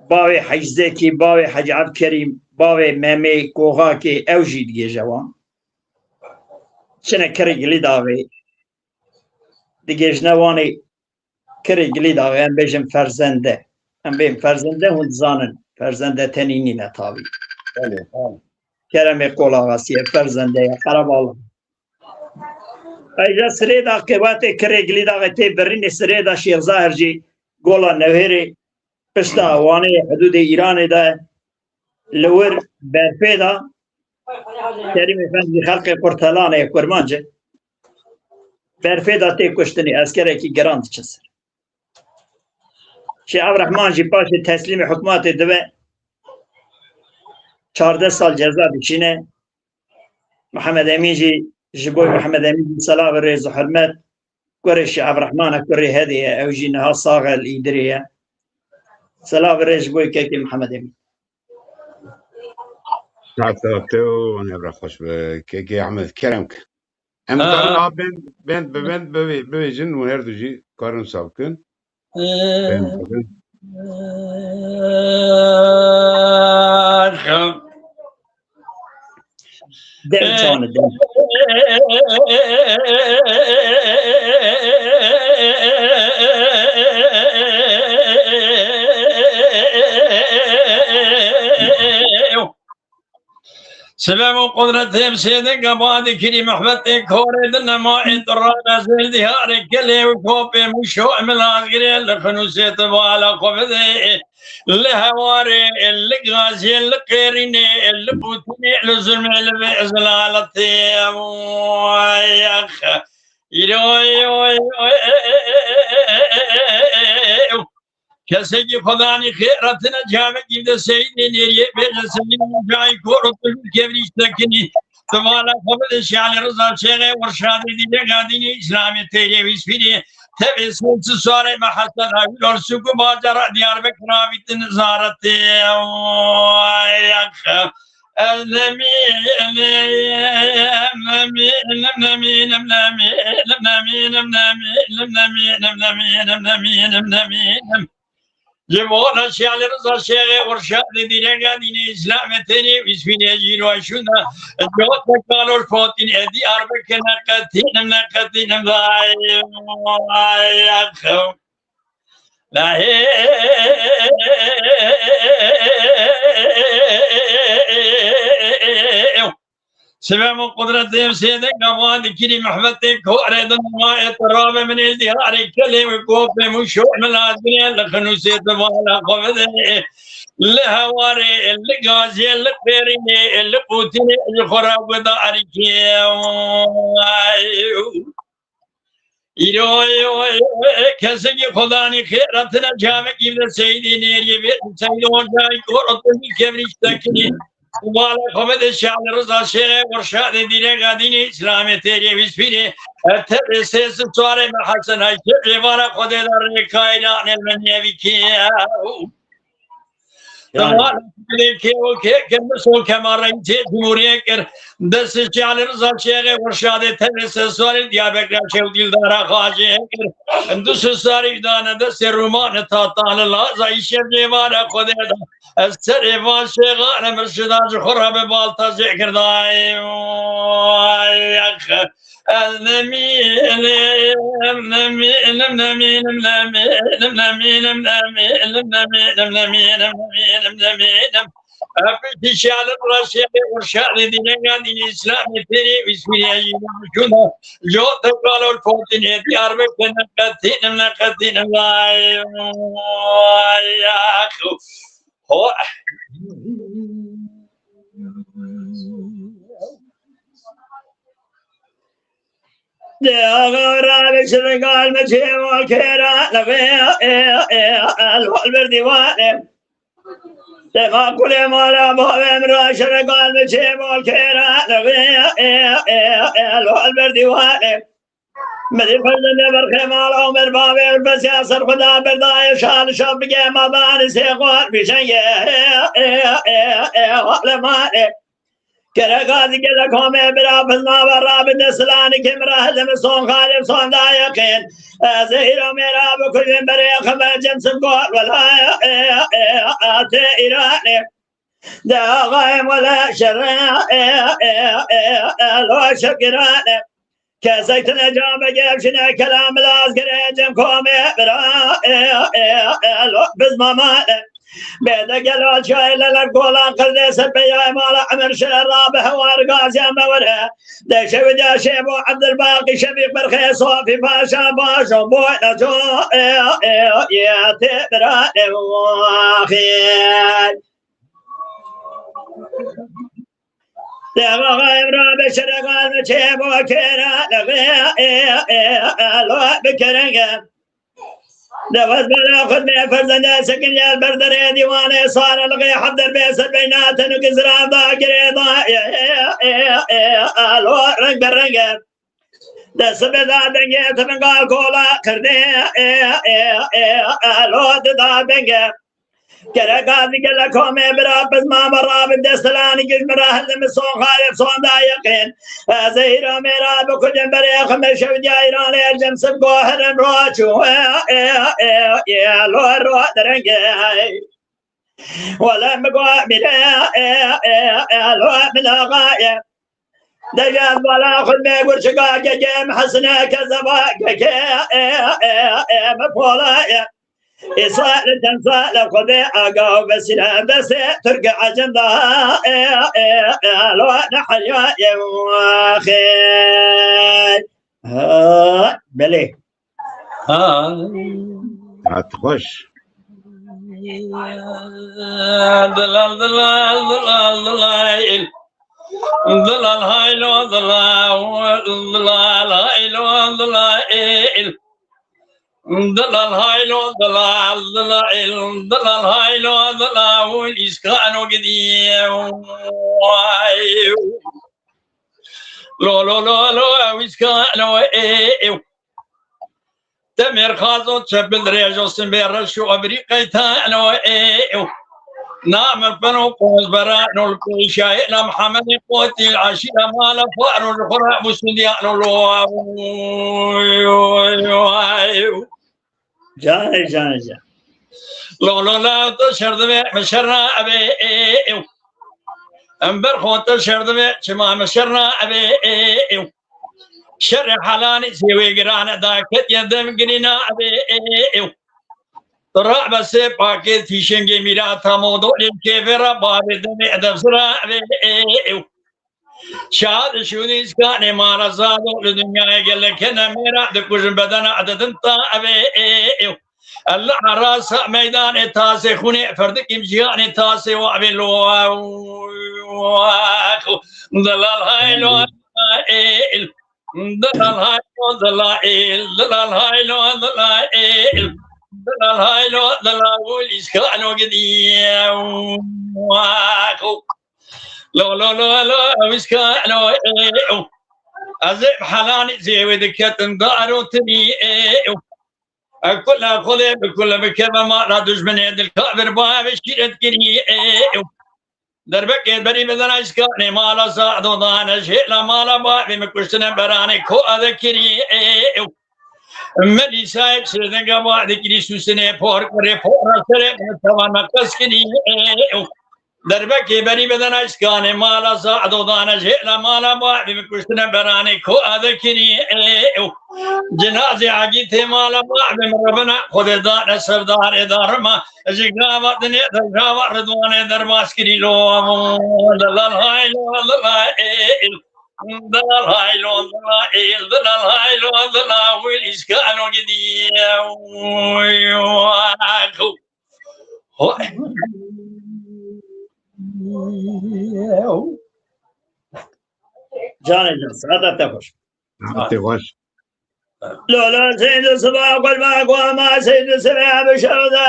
باوی حجزه کی باوی حج عبد کریم باوی ممی کوغا کی او جی دیگه جوان چنه کری گلی داوی دیگه جنوانی کری گلی داوی هم بیشم فرزنده هم بیم فرزنده هند زانن فرزنده تنینی نتاوی کرم قول آغاسیه فرزنده خراب آلم ایجا سری دا قیبات کری گلی داوی تی برین سری دا شیخ ظاهر جی قولا نوهری پشتا وانی حدود ایران دا لور برپی دا کریم افندی خلق قرطلانه کرمانجه برپی دا تی کشتنی اسکره کی گراند چسر شیخ عبدالرحمن جی پاش تسلیم حکمات دوه 14 سال جزا بچینه محمد امین جی جبوی محمد امین صلاح و ریز و حرمت کره شیخ عبدالرحمن کره هدیه او جی نها صاغل ایدریه صلاح و ریز جبوی که محمد امین تعطيته وانا برا خوش كي احمد كرمك ام طلع بنت ببي جن ونردو جي كارن سابقن دم چانه دم سلام قدرتهم سيدك أبادي كريم أحمد كوريد النمائد الرابع زلدي هاري كلي وكوبي مشوع من الغري اللي خنوسيت بالا قبضي اللي هواري اللي غازي اللي قيريني اللي بوتني اللي زلمي اللي بإزلالتي يا أخ کسی که خدا نی خیراتنا جامع گیرد سیدی نیریه بیش سیدی جای کورت کبریش تکنی تمالا خبر شال رضا شیخ ورشادی دیده قادینی اسلامی تیری ویسپیری تبع سنس سواره محسن حبیل اور سکو بازار دیار بکناویت نظارت جمهور شیال رضا شیخ ورشاد دیرگا دین اسلام تنی ویسپیری جیرو شونا جوت کالور فوتین ادی اربک نقتین وای اخو لا سبب قدرتهم سيدك أبوان كريم محمدك هو أريد ما يتراب من الدهار كلم وكوف مشوع من الأزمين لخنوسية والا قبضه لهواري اللي غازي اللي قيريني اللي بوتيني اللي خراب داركي کسی که خدا نی خیراتنا جامع گیرد سیدی نیریه بیت سیدی ورجای کورتون کبریش تکنی والا خبر شال رضا شیخ ورشاد دیره قادین اسلام تیری ویسپیری تبع سیس سواره محسن های که والا خود در کائنات المنیوی کیا تمام که او که مسئول کمارین چه جمهوریه کر دست شال رضا شیخ ورشاد تبع سیس سواره دیابکر شو دلدار خواجه کر دوست ساری دانه دست رومان تا الله زایشه دیوار خود السر واشغال مرشداج خراب بالتا ذكر داي اخ في شال الرشيد ورشاد ديننا دين الاسلام تري بسم الله شنو جو تقالوا الفوتين دي اربع نقتين الله يا اخو هو رابع شرقال مجيء والكيرا لغي الوالبر ديوانه دما كل مالا بهم راشر قال بشي بالكيرا لو البردي وائل مدي فرد برخي مال عمر بابي بس ياسر خدا برداي شال شاب بقى ما بان سيقوار بشي وعلى مالي كرا قاضي كذا كومي برافض ما برا بدسلاني كمرا هزم صون خالف صون دا يقين زهيرو ميرا بكل بريخ ما جمس بقول ولا تيراني دا غايم ولا شرع لو شكراني كسيت نجام جيبشنا كلام لازقر جم كومي برا لو بزماماني بيدا قالوا شايل للقولان قرديس البيا مالا عمر شهر رابح وارقاز يا مورها دشي وداشي ابو عبد الباقي شبيق برخي صوفي باشا باشا بوينا جو يا تبراني واخير دغا غايب رابح شرقال مشيب وكيرا لو بكرنقا نفذ بلا خدمة فرزنا سكن يا البردر ديوانه صار الغي حضر بيس البينات نقزرا ذاكر الو رنگ برنگ دس بدا بنگه تمنقال كولا كردي الو ددا بنگه كرا قاضي قال لكم براب ما مرا بالدستلاني كش مراهل من صون خالف صون دا يقين زهيرا ميرا بكل جنبري خمس شو جايران الجم سب قوهر روشو يا لو رو درنجي ولا مقوى بلا لو من غاية دجاز ولا خد بيقول شقاق جيم حسنة كذباك مفولايا إسرائيل تنسى خذي أقاو بسنا بس ترقع جنبها لو نحن يا واخي بلي تخش ضلال ضلال ضلال ضلال ضلال هايلو ضلال ضلال هايلو ضلال ضلال هايلو ضلال ضلال ضلال هايلو ضلال والإسكان قديم لو لو لو لو إسكان تمر خازو تشبل ريجو سنبير شو أبريقي تانو نعم البنو قوز برانو الكيشاي لا محمد قوتي العشيرة مالا فارو الخراء بسنديانو لو جاي لو لو لا تشرد مشرنا أبي أمبر خوت تشرد شما مشرنا أبي شر حلاني سوي قرانا ذاك يدم قرينا أبي ترى بس باكي تيشنجي ميرا تامودو للكيفرا بابي دمي أدب سرا أبي شاد شونيس كاني مالا زادو لدنيا يقول لك أنا ميرا دكوش بدنا عددنتا أبي الله راس ميدان تاسي خوني فردك امجيان تاسي وعبي لو ضلال هاي لو ضلال هاي لو ضلال هاي لو ضلال هاي لو ضلال والإسكان قديم لو لو لو لو إسكان أزيب حلاني زي ودكت دارو تني كل خذ بكل بكذا ما ردش من يد الكافر باب شيرت كني دربك بري بدنا إسكاني مالا صعد ضان شيء لا مالا باب مكشتنا براني كو أذكري ملي سايب سردن قبا ذكري سوسني فور كري فور سري متوان مكس كني دربك بري بدنا إسكاني مالا صعد ضان شيء لا مالا باب مكشتنا براني كو أذكري جنازة عقيت مالا بعد من ربنا خذ دار سردار إدار ما جينا بدني درجة رضوان درباس كري لو دلال هاي لو دلال هاي لو دلال هاي لو دلال والإسكان قديم جاني جنس هذا تخش تخش لولا سيد صباح والماء وما سيد سمع بشهده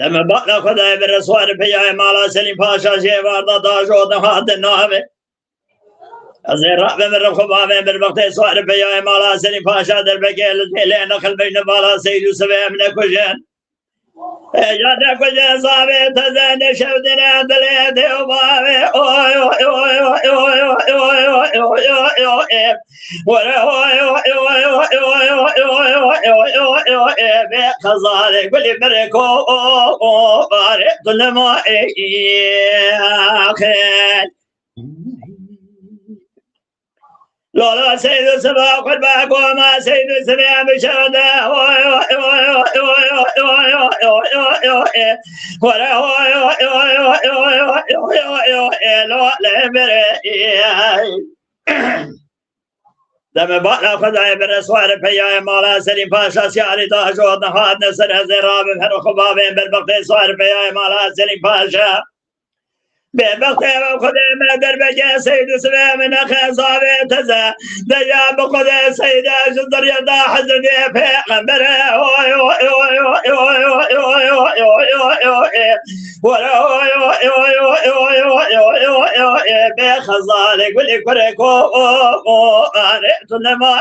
لما بقى خدای برسوار پیای مالا سلیم پاشا شیواردا داجو دهات نامه از راب من رخ بابه بر وقت سوار پیای مالا سلیم پاشا در بگل دل نخل بین بالا سید یوسف ابن کجن یاد کجن صاحب تزن شودن دل دیو بابه اوی اوی اوی اوی اوی اوی اوی اوی خزاري قولي بركو بارك ظلما خير لولا سيد السماء قد باك وما سيد السماء بشهده دم بالا خدای برسوار پیای مالا سلیم پاشا سیاری داجود نهاد نصر هزیراب هر خبابین بالبقت سوار پیای مالا سلیم پاشا بالبقت خدای مدر بجه سید سبه من خزابه تزا دجا بخدای سید جدر یدا حضرت پیغمبر بخزالك واللي كركو قرأت لما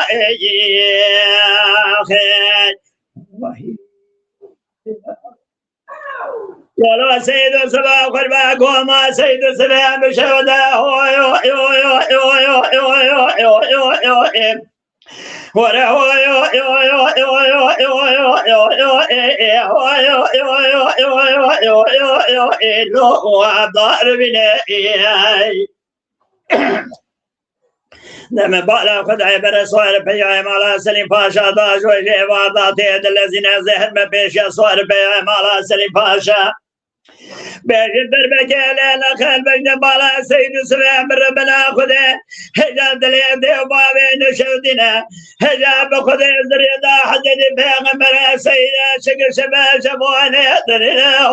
ولا سيد السبا قرباك وما سيد السبا بشهده لما بالا خدای برسوار پیای مالا سلیم پاشا داج و جوادات الذين زهر ما پیش سوار پیای مالا سلیم پاشا بيجد دربك لا خل بجد بالا سيد سلام ربنا خده حجاب دليل دي بابي نشودنا حجاب خده زريدا حجد پیغمبر سيد شكر شبه شبوانه درنا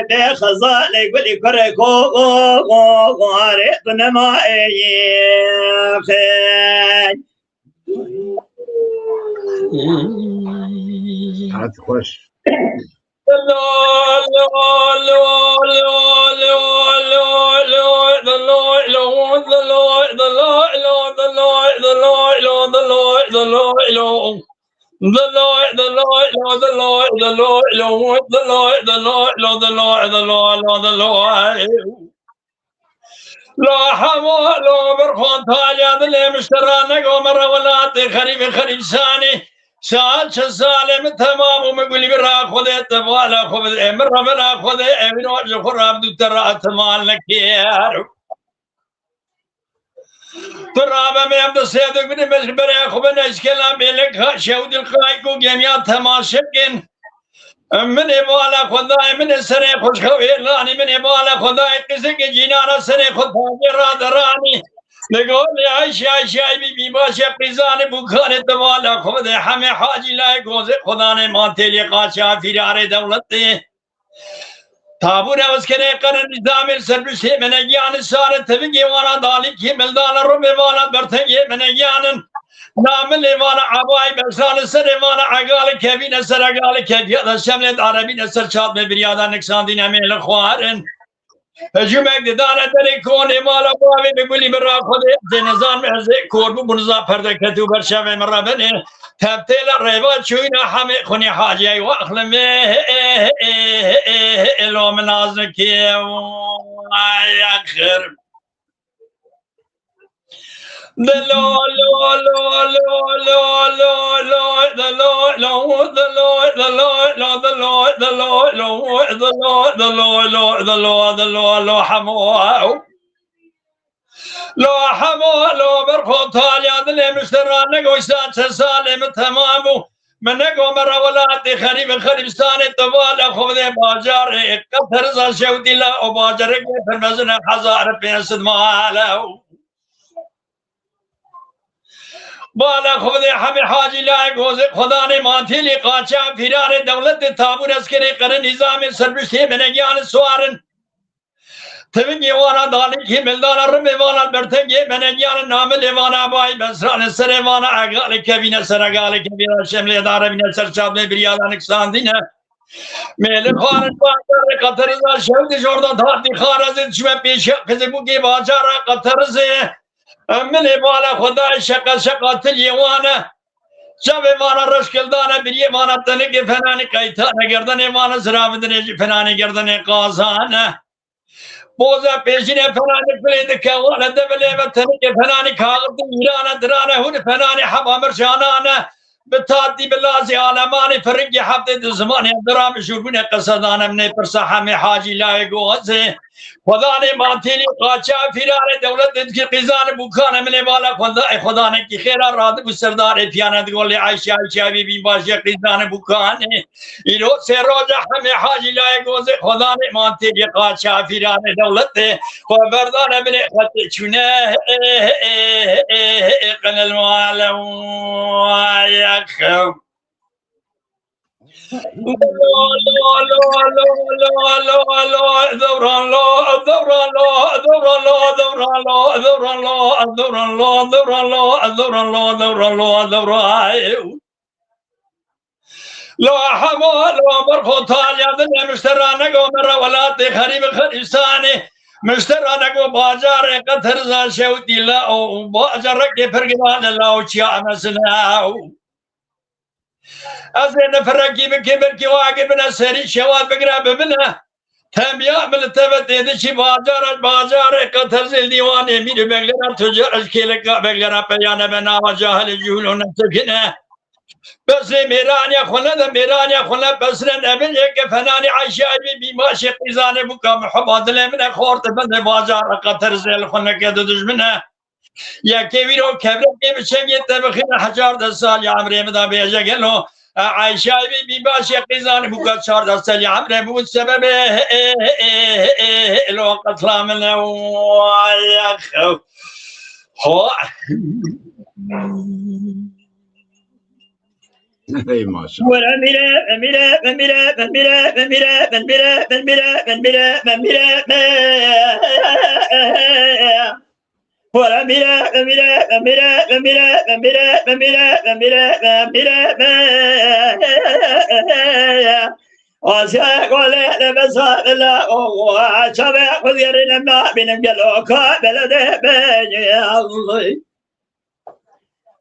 بخزالك ولي كركو قارئتنا ما خير هات خوش لا حمال برخون تاليا دلي مشترانك ومر ولات خريب ساني سال سالم تمام ومقولي برا خذ تبالا خذ امر برا خذ امن وجه خراب دو ترى تمال لك يا ترى ما يبدا سيدك من برا خذ نشكل بيلك شود القايكو جميع تماشكن من بالا خدای من سر خوش خویلانی من بالا خدای قصه که جینانا سر خود را درانی نگول عیشای بی باشه قیزان بخار دوالا خود همه حاجی لای گوزه خدا نے مانتلی قاچا فیرار دولت تابور اسکره قرن نظام سربش من یان سار تبگی وانا دالی کی ملدان رو به وانا برتگی من یانن نام لیوانا عبای برسال سر لیوانا عقال کبین سر عقال کبیت شملت عربی نسر چاد به بریادا نکسان دین امیل خوارن هجومک دیدانه داری کون مالا باوی بگولی برا خود زنزان مرزه کوربو بنزا پرده کتو برشوه مرابنه تبتیل ریوات چوینا همه خونی حاجی و اخلمه الو منازنکی اخر لا حمو برخو تاليا دلي مشتران نقوشتان سالم تمامو من نقوم رولات خريب خريبستان طوال خذ باجار قطر ز شودي لا باجر في مزن حزار بيسد ماله بالا خود همه حاجی لای گوز خدا نے مانتی لی قاچا پیرار دولت تابور اسکری قرن نظام سربشتی منگیان سوارن تبنی وانا دالی کی ملدانا رمی وانا برتنگی منگیان نامل وانا بائی بسران سر وانا اگال کبین سر اگال کبین شمل داره بین سرچاب میں بریادان اکسان دینا میل خوارن باجار قطر ازا شود جوردان دھاتی خارزید شوه پیش قزبو کی باجار قطر سے من بالا خدای شقاتل یوانه شب وانا رشکل دانه بریه وانا تنگی فنانی قیتانه گردن وانا زرابدنه فنانی گردن قازانه بوزا پیشینه فنانی کلید کوانا دبله و تنگی فنانی کاغد ایرانه درانه هون فنانی حبامر شانانه بتادی بلازی عالمانی فرنگی حبت زمانی درام شوربون قصدانه من پرسا همه حاجی لای گوزه خدا نے مانتیلی قاچا فیرار دولت کی قیزان بکان ملے والا خدا نے کی خیرہ رات کو سردار پیانت گول عائشہ عائشہ بی بی باشا قیزان بکان ایرو سے روزہ ہمیں حاجی لائے گوز خدا نے مانتیلی قاچا فیرار دولت خبردار ابن خط چنے قن المعلم ويخم لا حمال وبرخو طاليا ذن مشترانك ومرولات خريب خريستاني مشترانك وباجار قطر ذا شوتي لا وباجرك فرقنا لا وشيا مسناو أزين فرقي بكبر كي واقبنا سري شوال بقرا ببنا تم يعمل تبدي شي باجار قطر زي ديوان يمير بقرا تجار اشكيلك بقرا بيانا بنا وجاهل الجهول نسكنا بس ميران يا خلا بس نبل يك فناني عايشة بي ماشي قيزان بكا محبات من خورت بند باجار قطر زي الخنا كده دجمنا يا كبيرو كبرت بشم يتبخين حجار دسال يا عمري مدا بيجا قالوا عايشة بي ماشي قيزان بكا شار دسال يا عمري مو السبب الوقت لا من يا هو اي ما شاء الله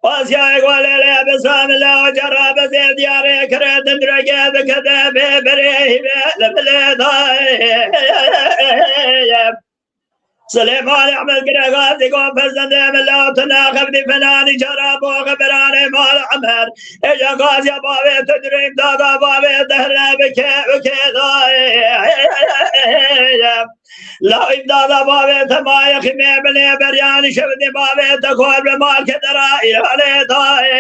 واسيا يقول لي بسام الله وجرى بزيد يا كريت درجة بكذا بريه لبلداي سليمان احمد قرقاز يقول فزند من الله تناخب دي فناني جراب وخبراني مال عمر اجا قاز يا بابي تدريم دادا بابي دهرنا بكي داي لا إمداد بابي تمايا خمي بني برياني شبدي بابي تكون بمال كدرائي علي داي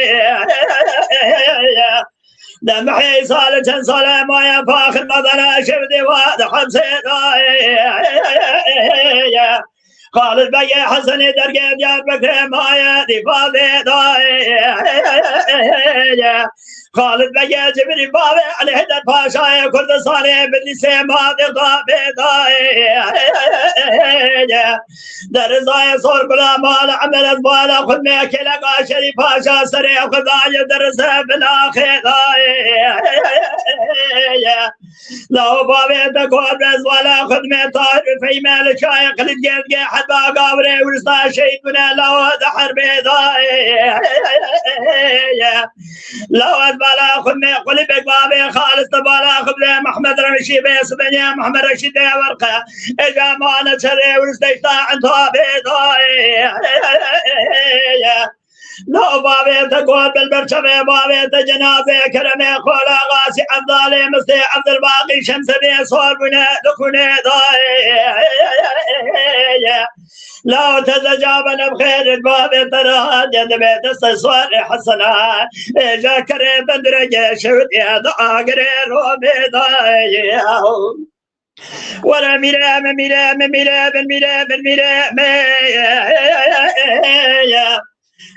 دمحي صالة صلاة ما ينفاخر مدنا شبدي واد حمسي داي خالد بقي حسني درقي ديار بكر مايا دي فاضي داي خالد بقي جبري بابي علي هدر باشايا كردستاني بدي سيما دي ضابي داي درزاي صور بلا مال عملت بالا خد ميكي لقا شريف باشا سريع خداي درزها بالاخي داي لو بابي تكون بس ولا خد ميطار في مال شايق للجيد حد باقابري ورسا شيدنا لو دحر بيضاي لو بلا خد مي قلبك بابي خالص بلا خد محمد رمشي بيس بني محمد رشيد ورقه اجا مانا شري ورسا عن طابي ضاي لا بابيت قول بالبرشمي بابيت جنازة كرمي قول غاسي عبدالي مستي عبد الباقي شمس بي صور بنا دكوني ضاي لو تزجابنا بخير الباب ترى جد بيت الصور حسنا جا كريم بندرجة شوت يا دعا قرير وبيضاي ولا ميرام ميرام ميرام ميرام ميرام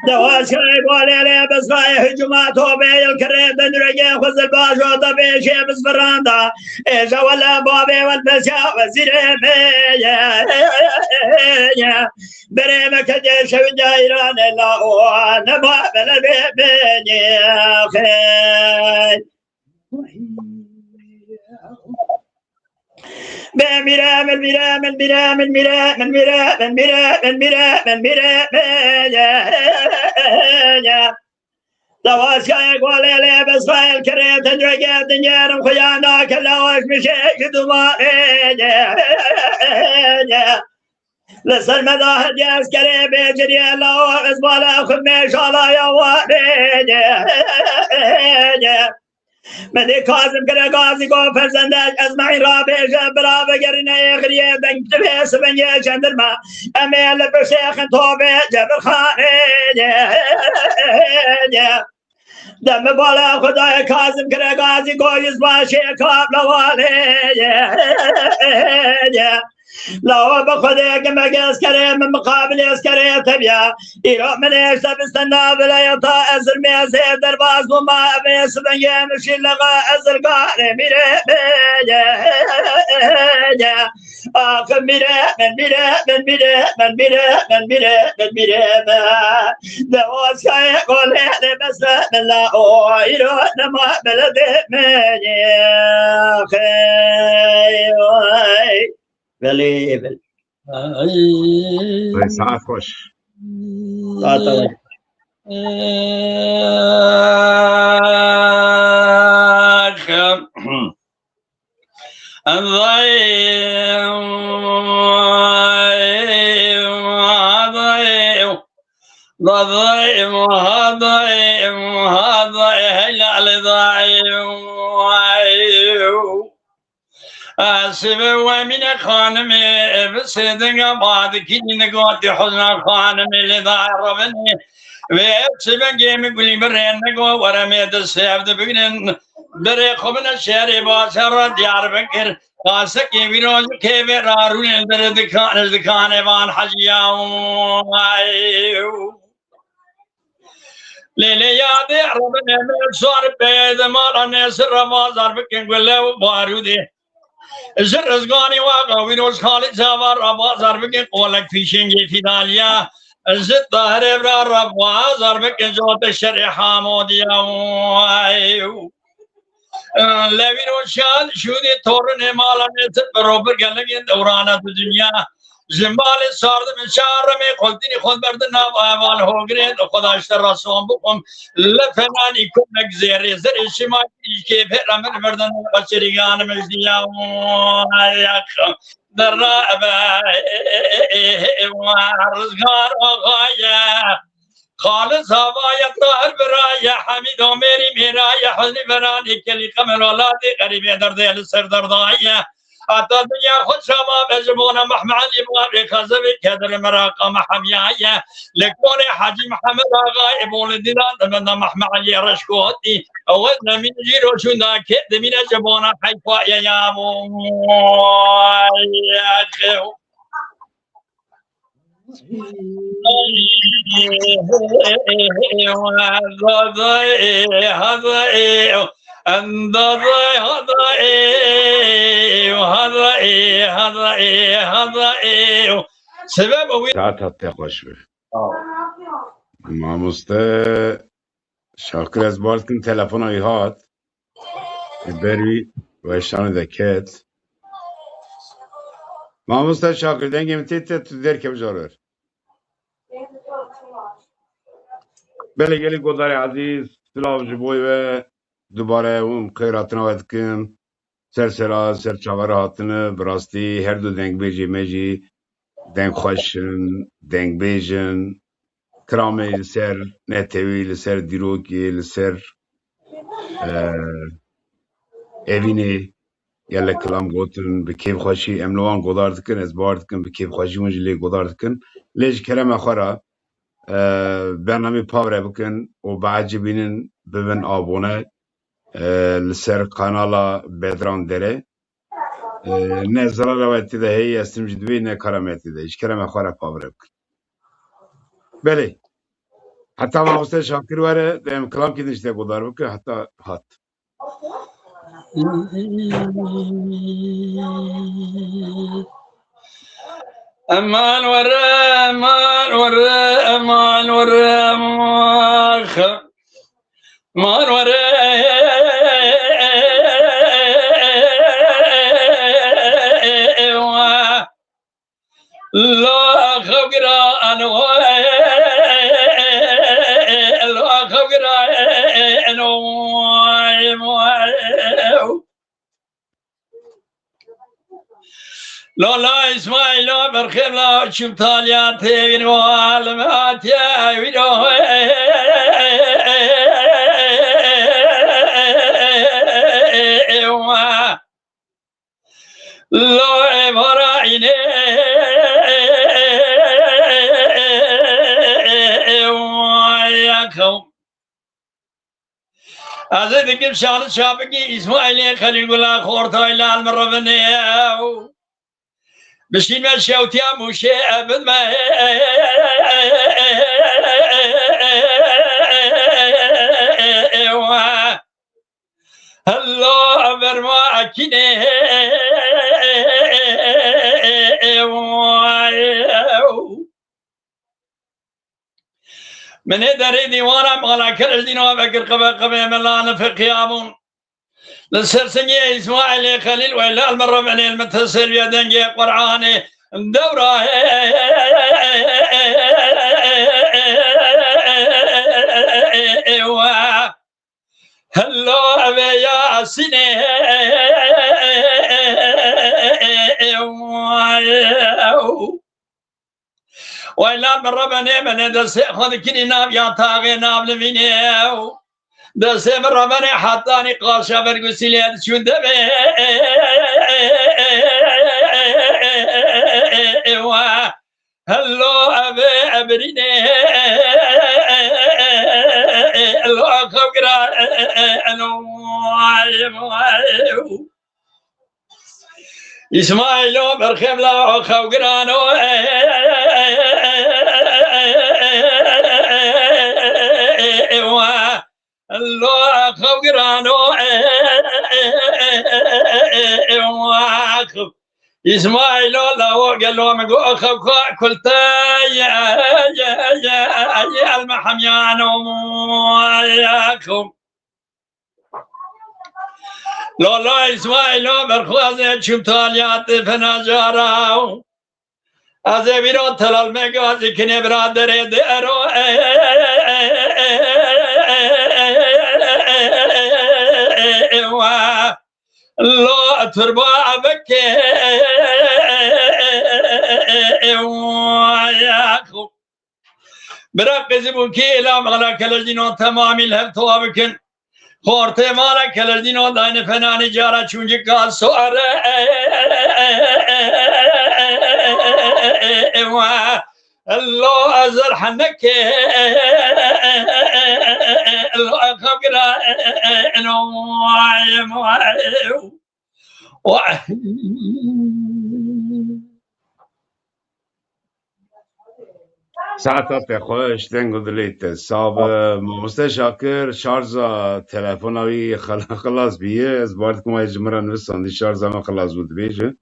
دواس كريم ولا بس رايح هجومات وبي الكريم بندرجة خذ الباش وطبي شيء بس فراندا إيجا ولا بابي والبسيا وزيري بريمك ديش ودايران الله نبا بلا بيبيني خير بميرام الميرام الميرام الميرام الميرام الميرام الميرام الميرام دواس كاي قولي لي بس خايل كريت تدرقى الدنيا خيانا كلا وش مشي قدوما لسه المذاهب يا عسكري بيجري الله اسبالا خميش الله يا وارد مدي كاظم كره غازي کو فرزندش از معین را بیجه برا بگرینه غریه دنگ تبیس بنگه جندرما امیل بشیخ توبه جبر خانه دم بالا خدای کاظم کره غازی کو یزباشی کابل واله لو بخذ كما قاس كريم من مقابل يسكري تبيا يروح من يشتب استنى بلا يطا ازر ميزي درباز وما بيس بنيان وشي لغا ازر قاري ميري اخ ميري من ميري من ميري من ميري من ميري من ميري دواس كاي قول لي بس من لا يروح نما بلدي مني اخي بله بله ساعت خوش سبب ومن خانم بسدنا بعد كني نقاط حزن خانم لذا ربني وسبب جيم قولي برين نقو ورمي السيف دبقن بري خبنا شهر باشر ديار بكر قاسك يبينون كيف رارون الدكان وان حجياو ليلي يا دي ربنا صار بيد مال الناس رمازار بكن قلوا بارودي زرزقاني واقع وينوز خالد زاور ربا زربك قولك في شنجي في داليا زد ظهر برا ربا زربك جوت الشرع حاموديا لوينوز شان شودي تورن مالا نسب بروبر قلقين دورانة الدنيا زنبال سارد من شهر میں خلطینی خود بردن اول ہو گرے خدا اشتر رسوم بکم لفنانی کنک زیر زر شمائی کے پھر امر بردن بچریگان مجدیا در رابع رزگار آغایا خالص هوایت طاهر برایا حمید و میری میرایا حزن برانی کلی قمر اولادی غریب در دل سر دردایا حتى الدنيا خد شباب يجبون محمد علي كذب كدر مراقة محمية لكون حاجي محمد آغا يبون الدلال من محمد علي رشكوتي أودنا من جيرو شونا كد من جبونا حيفا يا مو يا خيو هذا هذا سبب ساعت خوش بی ماموسته شاکر از باز کن تلفن های هات بری و اشتانه دکت ماموسته شاکر دنگیم تیت تو در که بجارر بله گلی گذار عزیز سلاو جبوی و دوباره اون خیراتنا ودکم سر چاور هاتنه براستی هر دو دنگ بیجی میجی دنگ خوشن دنگ بیجن کرامه لسر نتوی لسر دیروکی لسر evine yelle kelam gotin bi kêf xweşî em li wan godar dikin ez bar dikim bi kêf xweşî wan jî lê godar dikin lê ji kerema xwe re bernamê pavre bikin û behecî bînin bibin abone li ser kanala Bedran Dere ne zirara we tê de heye estim ji divê ne kara me tê de ji kerema xwe re pavre bikin belê heta mamoste Şakir were em kelam kîdin ji te godar bikin heta hat امان ورا امان ورا امان ورا ماخ امان ورا لا خبرا انا لا خبرا انا لا لا اسماعيل لا برخير لا شم تاليات بين والمات يا ويدو لا برايني وياكم هذا ذكر شغل شابكي اسماعيل خليل قلا خورتايلا المرفنيو بشين ما شوتي موشي ابد ما هلا امر ما اكينه من دري ديوانا مغلا كل دينا بكر قبا ملان في قيامون للسرسنية إسماعيل خليل وإلا المرة من المتصل بيدنجي قرآني دورة هلو أبي يا سنة وإلا المرة من دس خذ كني ناب يا طاغي ناب لفينيو دسته مرة من حطاني قاشا برقسيليات شون دبي هلو أبي أبريني هلو أخبرا أنو إسماعيل برخيم لا أخبرانو الله خبرانو إسماعيل لا وقال له مقو أخب قلت يا المحميان وياكم لا إسماعيل برخوازي شمتاليات فنجاراو أزي بيرو تلال مقازي كني برادر ديرو لا تربع بكي وياكم برقز بوكي لا مغلا كالجينو تمامي الهب توابكن خورتي مالا كالجينو داين فناني جارة چونجي قال سؤال الله أزر حنك الله أخبر إنه ساعتات خوش دنگو دلیت صاحب ماموسته شاکر شارزا تلفناوی خلاص بیه از بارد که ما جمران وستاندی شارزا ما خلاص بود بیشه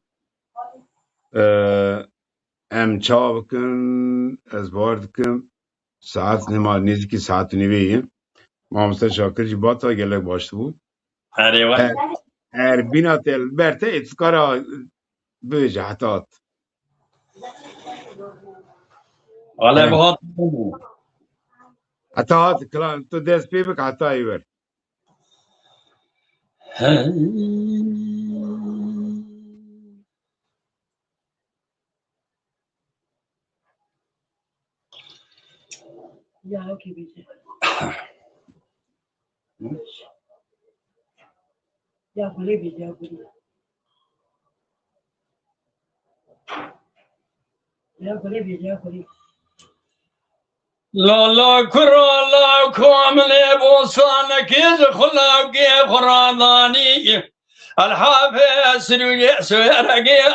ام چا بکن از بارد که ساعت نما نیزی که ساعت نیویه ماموسته شاکر جی باتا گلک باشت بود بینا تل برته اتفکارا بیجه حتات ولا بهات حتات کلان تو دست پی بک حتا ایور Ya ki bize. Ya kuli bize ya kuli. Ya kuli bize ya kuli. لا كرا لا كامل بوصانك يزخلا كي خراناني الحافظ سرقي سرقي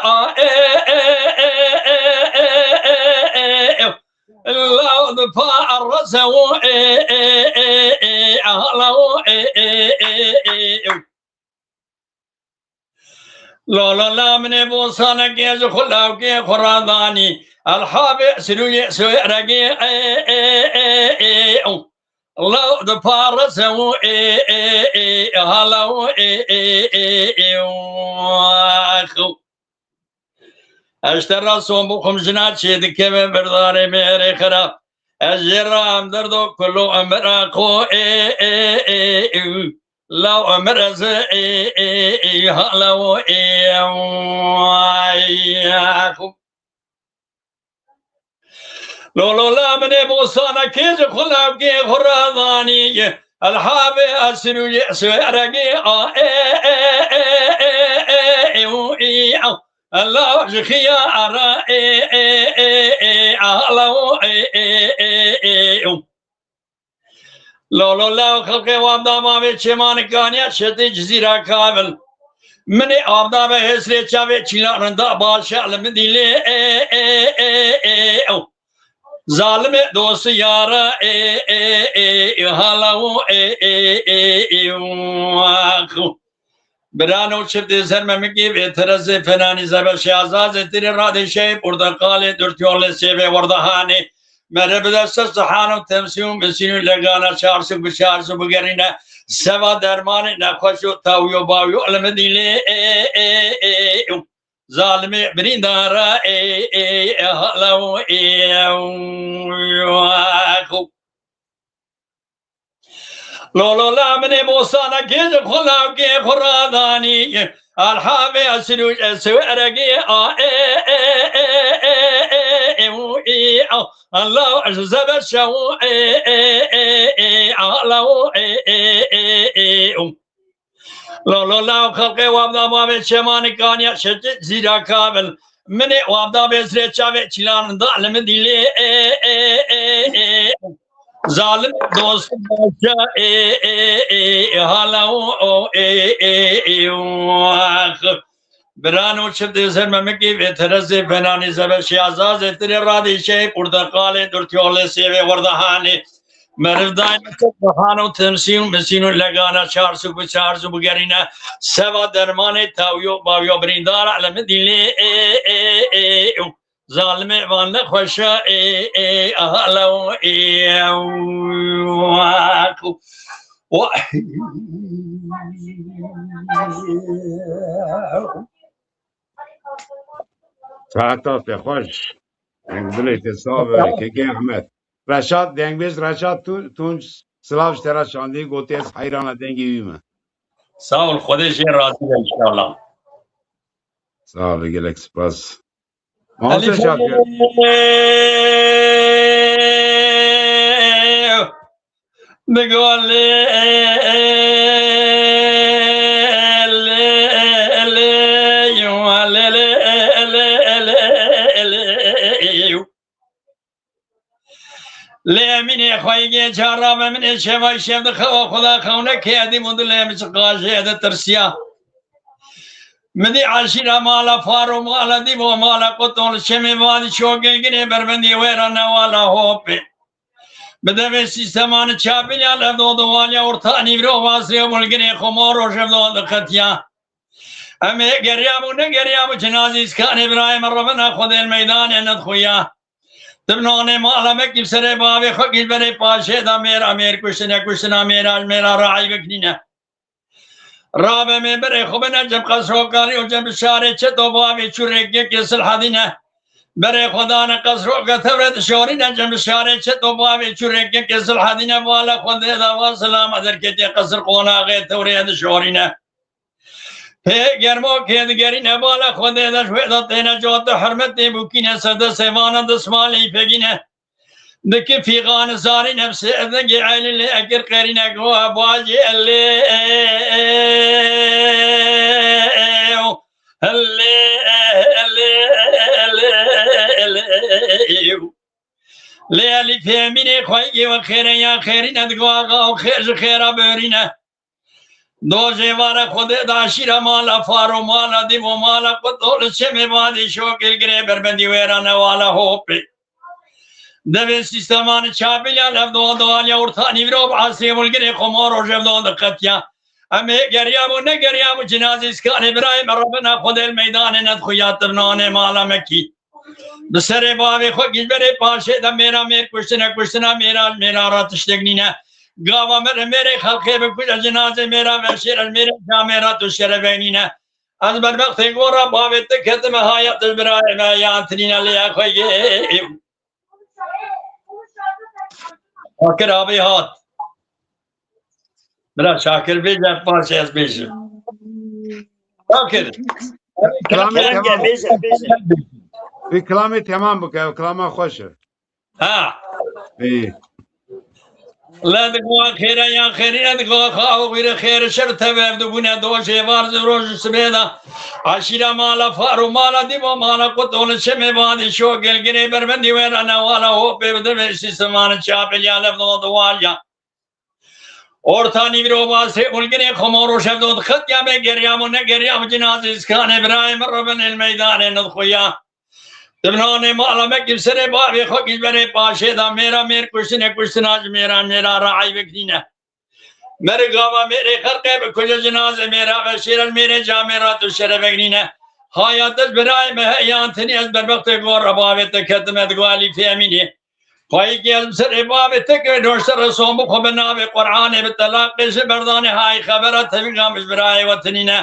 الله ضفاء الرسو أهلو لا من بوصانك يزخلا كي خراناني الحابة سلوية سويرقي الله دفار سو هلو اشترى صوم خمسنات شيد كم برداري ميري خراب الجرام دردو كله امرقو لو امرز هلو لولو لا من بوصانا كيج خلاب كي خراداني الحابي اسنو سويرقي الله جخيا ارا لولو لا خلقي وابدا ما بيشمان كانيا شتي جزيرة كامل من ابدا بهسري چاوي چيلا رندا بادشاہ المدينه ظالم دوست یارا حالاو برانو çifti sermemiki ve terezi fenani zebel şehazaz etiri radi şey burada kale dört yolu sebe orada hani merhaba sahanu temsiyum besinü legana çarşı bu çarşı bu gerine seva dermanı ne koşu tavuyo bavuyo almedile zalimi brindara halau لولو لا من بوصانا كيج خلاو كي خراداني الحابي اسلو سويرقي الله زب الشو لولو لا خلقي وابدا ما بشماني كانيا شت زيرا كامل مني وابدا بسري چاوي چلان دالم ديلي ظالم دوست باشا حالاو برانو çifti sermemeki ve terezi fenani zebe şehazaz etiri radi şey burada kale dört yolu seve orada hani merivdayım hanu temsiyum mesinu legana çarşı bu çarşı bu gerine seva dermane tavuyo bavuyo brindar alemi dili zalime vanne hoşa ahalav ساعتها في خوش دلت صابر كي احمد رشاد دنگبز رشاد تونج سلاوش ترا شاندی گوتیس حیرانه دنگی ویمه sağ ol Khodeş'in razı inşallah sağ ol gelek spas Mahmut Şakir بقول لامين خويجي جرب من الشفا شفت خو خدا خونك هذه مدلهم قاجي هذا ترسيا مدي عشيرة مالا فارو مالا ديبو مالا قطول شمي وادي شوقي بربندي ويرانا ولا هوبي بدأ سيستمان چابين على دو واليا ورثاني برو واسريو ملقني خمور وشفدو دقتيا أمي قريامو نقريامو جنازيس كان إبراهيم ربنا خذ الميدان ندخويا تبنوني مالا مكتب سري بابي خقيل بري پاشي دا مير كشنا ميرا راعي بكنينا رابع من بري خبنا جب قصرو قاري وجب الشارع چتو بابي چوريك كسل حدينه برای خدا نه قصر و قطرت شوری نه جم شاره چه تو باوی چوره که کسل حدینه بالا خدا دوا سلام ادر که قصر قوناغه توری اد شوری نه he germo kedgeri ne bala khode da shweda tena jot harmet ne bukine sada sevana da smali pegine دك في غان زاري نفسي ذقي عيل اللي أقر قرينا قوة باجي اللي ليالي في مني خوي وخير يا خيرنا دقوا وخير خير بورينا دو جوار خود داشيرا مالا فارو مالا ديمو مالا قطول شمي بادي شوك القريبر بندي ويرانا والا هوبي دبي سيستمان چابيلا لفدو دواليا ورثاني بروب عصري والقري خمار وجفدو دقتيا أمي قريامو نقريامو جنازي اسكان إبراهيم ربنا خود الميدان ندخيات تبناني مالا مكي بسر بابي خو گجبري پاشه دا میرا میر کشتنا میرا راتش دگنینه گاوا میرے خلقه بکوش جنازه میرا وشیر میرا جامعه تو شرفینینه از بربخت گورا بابی تکتم حیات برای ما یانتنین لیا خوی شاکر آبی هات برا شاکر بیجه پاشه از بیجه شاکر في كلامي تمام بك كلامه خوشه ها ايه لا دقوا خير يا خير يا دقوا خاو غير خير شر تبعد بنا دوش وارز روز سبيدا عشيرة مالا فارو مالا ديبو مالا قطول شمي بادي شو قلقري بربندي ويرانا والا هو بيبدو سمان چاپل يا لفظو دواليا ortani bir obası ulgine khomoro şevdod khat ya me geriyam ne geriyam cinaze iskan İbrahim Rabbin el meydan nadkhuya तबनाने माला में किसने बाबे खो किसने पाशे दा मेरा मेरे कुछ आज मेरा राई बकरीना मेरे गावा मेरे खरके में कुछ जनाज़े मेरा वशीर मेरे जा मेरा तो शरफ बकरीना हायात बराए में है यान थनी अज बरवक्त को रबावे तकत में दवाली फहमीने भाई के अलसर बाबे तक दोसर सोम को बनावे कुरान में तलाक से बरदाने हाय खबरत है गाम बराए वतनीना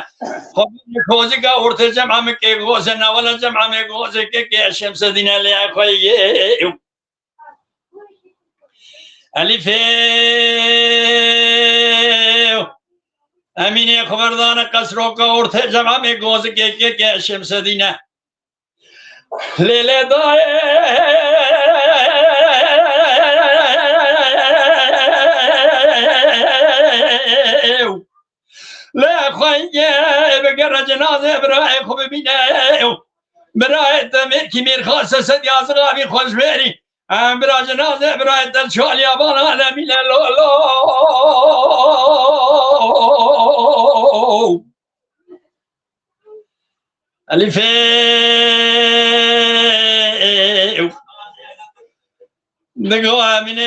खोज का उर्ते जमा में के गोस ना वाला जमा में गोस के शमस दिन ले खोई अलिफ अमीने खबरदान कसरो का उर्ते जमा में गोस के शमस दिन ले दाए لا خويا بقرا جنازه براي خو ببينه براي تمر كبير خاصه سد يا صغابي خوش بيري برا جنازه براي دل شوال يا بانا لا ميلا لو الف دغوا من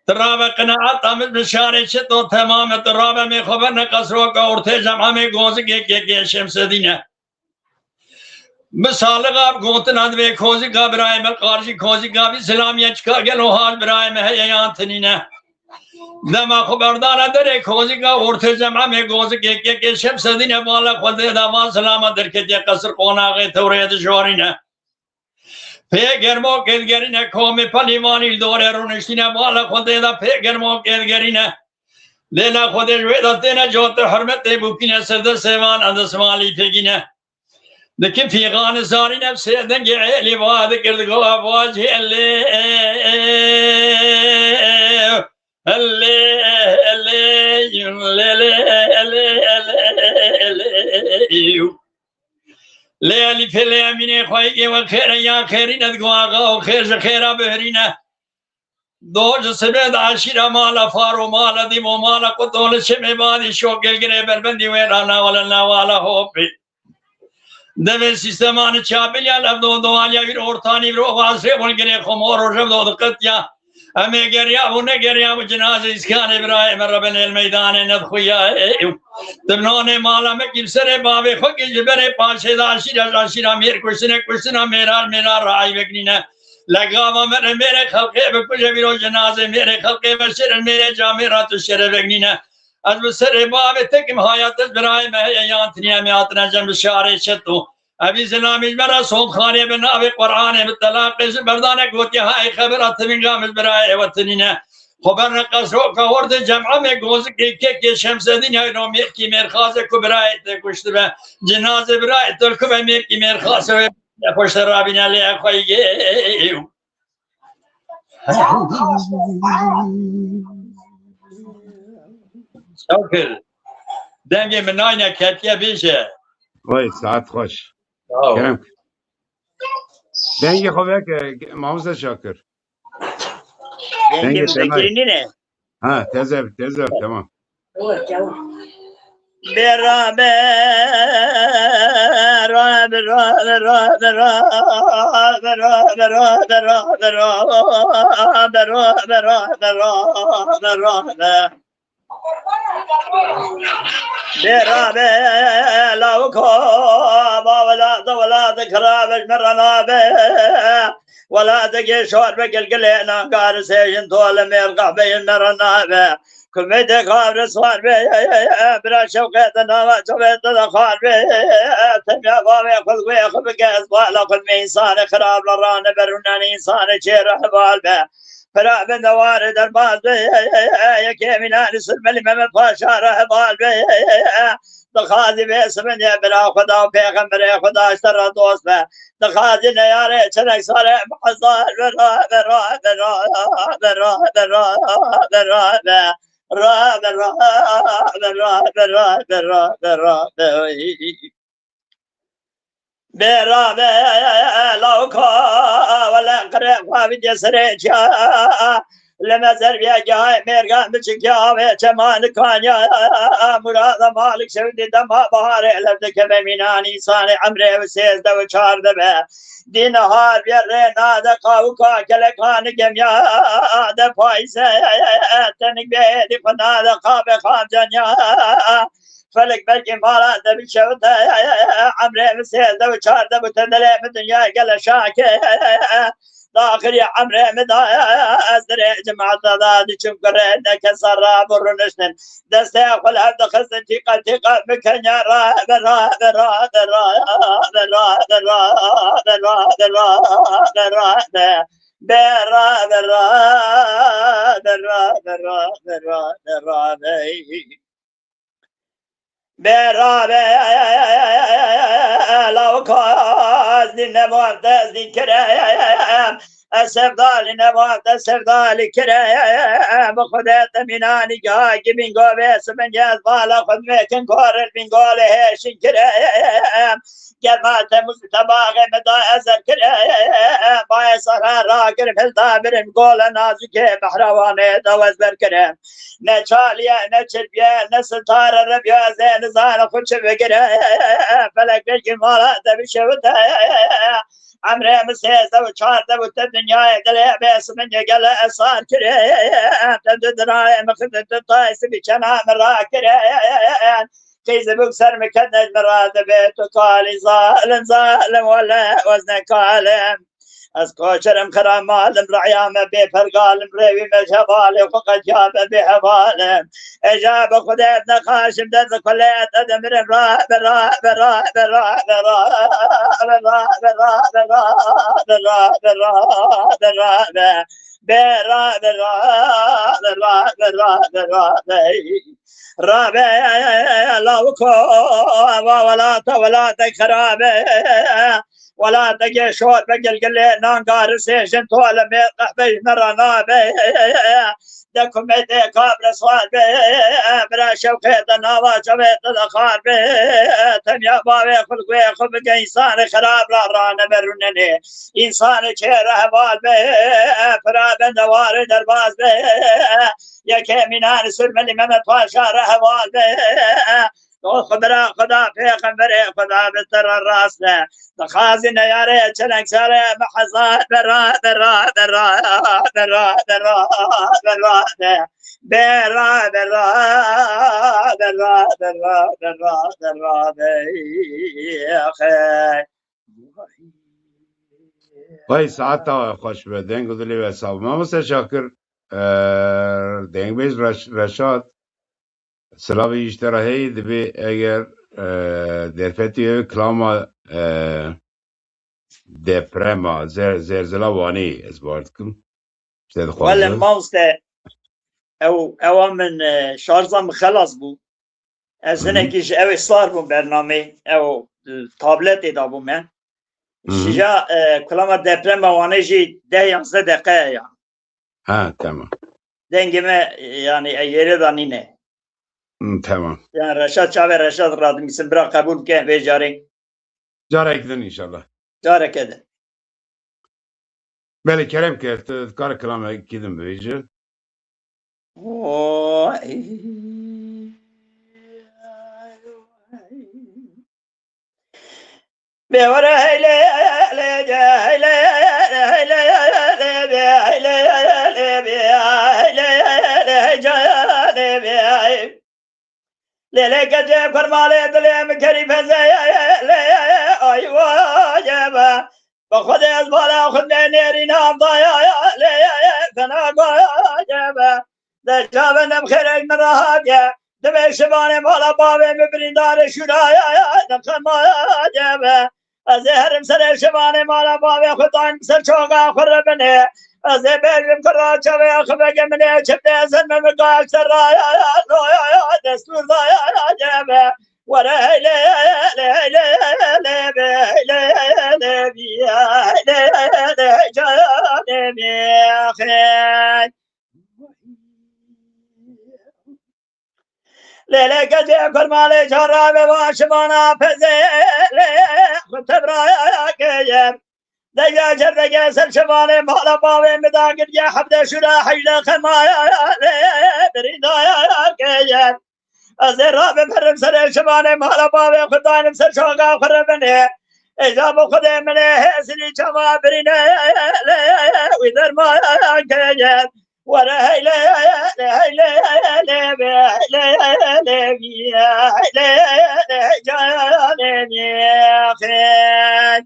ترابة قناعات آمد بشارة شتو تمام ترابة में खबर न कसरो का उठे जमा में गोज के शमस दीना मिसाल गाब गोतनाद वे खोज का बराए में कारजी खोज का भी सलामियत का गलो हाल बराए में है यहाँ थनीना दमा खबरदार दरे खोज का उठे जमा में गोज के शमस दीना वाला खुद दावा सलामत दर के कसर कोना गए थोड़े दशवारीना Pegermo gelgerine kome palivanil dore runishtina mala khodeda pegermo gelgerine lela khode vedatena jot hürmete bukine sırda sevan adasmali pegine lekin figan zari nefseden geeli vaad girdi go avaz elle ليالي في اليمين خوي وخير يا خيرين ادغوا وخير خير بهرينا دوج سبد عشيرة مالا فارو مالا ديمو مالا قطول شمي بادي شوك القري بربندي ويرانا ولا هوبي دبي سيستمان چابيلا لفدو دواليا bir ortani bir ovası والقري خمور وجفدو دقتيا أمي قريابو نقريابو جنازة إسكان إبراهيم ربن الميدان ندخويا تبناني مالا مكيب سري بابي خوكي جبري پاشي داشيرا مير كشنا ميرا رعاي بكنينا لقاما ميري خلقي بكوشة بيرو جنازة ميري خلقي بشير ميري جاميرات الشرف بكنينا أجب سري بابي تكم حيات إبراهيم هي يانتنيا مياتنا جنب شاري شتو أبي سلامي برا صوت خاني بنا أبي قرآن بالطلاق بردانك وتي هاي خبرات من قام براي وطنينا خبرنا قصوى كورد جمعة مجوزك كي شمس الدين هاي نومي كي مرخاز كبرايت كشتبه جنازة برايت الكبه مير كي مرخاز خوش رابين عليه خوي شكر دنگی من ناینه کتیه بیشه وای ساعت خوش کرم دنگی خوبه که ماموز شاکر دنگی بکرینی نه ها تزه تمام برابر لو كوبا ولا ذكرى مرنا به ولا دقي شور بقلقلينا قال سيجن طول ميرقع بين مرنا به كل ميدك خابر صار به برا شوقتنا ما شوقت الخار به تميا بابي خذ ويخ بقى اسبال كل انسان خراب لران برنا انسان شير حبال به فرا بن دوار درباز به يكي من السلم اللي فاشا رهبال به دخازي باسمن يا برا خدا وبيغمبر خدا اشترى دوست به دخازي نياري چنك ساري محصار برا برا برا برا برا برا برا را برا برا برا برا برا برا لو كا ولا قرب في جسريجا لما زربيا جاي ميرغان بچكيا وچمان كانيا مراد مالك شودي دما بهار لبدك بمينان انسان عمره وسيز دو چار دبه دي نهار بيرنا دقاوكا كلكان جميا دفايسة تنك بيدي فنا دقاب خام جنيا فلك بلكي مالا دبي شوت عمره وسيز دو چار دبو تندلي بدنيا قل شاكي داخل يا عمري مدا أزرع جماعة ضاد شكرا كسر برنشن دستي أقول هذا خزن تيقا مكانيا را برا برا برا برا برا برا برا برا برا برا برا برا برا برا لو كاز نموت ذكرى السفدال نموت السفدال كريم بخدت مناني جاي من قوبس من جاز بالا خد ميكن كورل من قوله هيشن كريم جماعة مستباغ مدى أزر كريم باي صرا راكر في الطابر قول نازك محرواني دوز بركريم نشاليا نشربيا نستار الربيا زين زان خدش بكريم فلك الجمالات بشوتها عمري مسيزة وشارده وتدنيا دلي بيس من يقل أصار كريم تددراي مخدت الطايس بيشنا مرا كريم كيز بكسر مكدج مراد بيت وقالي ظالم ولا وزن كالم از کوچرم خرام عالم رعیام بی فرقالم روی مجهبالم فقط جاب بی حوالم اجاب خود ابن خاشم دز کلیت ادمرم را برا برا برا برا برا برا برا برا برا برا برا برا برا برا رابع لوكو ولا تخرابه ولا تجي شوط بقلقلي نانقار سيشن طول ميقح بي مرنا بي دكم بيتي كابر صوال بي برا شوقيت النوا شويت الأخار بي تنيا باوي خلق ويخو بقى إنسان خراب رانا مرنني إنسان كير أهوال بي فرا بندوار درباز بي يكي منان سلم اللي ممت واشار أهوال بي خدا پیغمبر خدا بتر الراس نه دخازی نیاره چنگ سره محزان برا برا برا برا برا برا برا برا برا برا برا برا خیر وای ساعت تا خوش به دنگ دلی و حساب ما مثل شاکر دنگ بیز رشاد سلاوی اشتراحی دبی اگر در فتیه کلاما دپرما زلزله وانی از بارد کم ولی موسته او من شارزم خلاص بو از هنکیش او اصلار بو برنامه او تابلت دا بو من شجا کلام دپرم وانه جی 10-11 دقیقه يعني ها تمام دنگی ما يعني ایره دانینه تمام يعني رشاد شعب رشاد راد میسن برا قبول که به جاره اکدن انشالله جاره کده بله کرم که کار کلام کدیم بیجه بورا هيلي هيلي هيلي هيلي هيلي ليلك جاب فرمالي دليم كريم زي ايوا جابا بخذ ازبالا خذ نيري نام ضايا كنا جابا ده جابنا بخير من رهاجه دم شبانه مالا بابه مبرندار شرايا دخما جابا از هرم سر شبانه مالا بابه خدایم سر چوغا خربنه از بلم کرا چوه خبگ منه چبده زن ممقاک سر رایا دستور ضایا جابا ورا هيلي هيلي هيلي هيلي هيلي لیلی کجی کرمالی چهارا به واشمانا پزیلی خود تبرایا کیم دیگه چردگه سر شمالی مالا باوی مداگر یه حبده شورا حیل خمایا بریدایا کیم از را بپرم سر شمالی مالا باوی خدایم سر شوقا خربنه ایجاب خود منه حسنی چما برینه وی در مایا کیم ورا هيلي هيلي هيلي هيلي هيلي جاني يا خير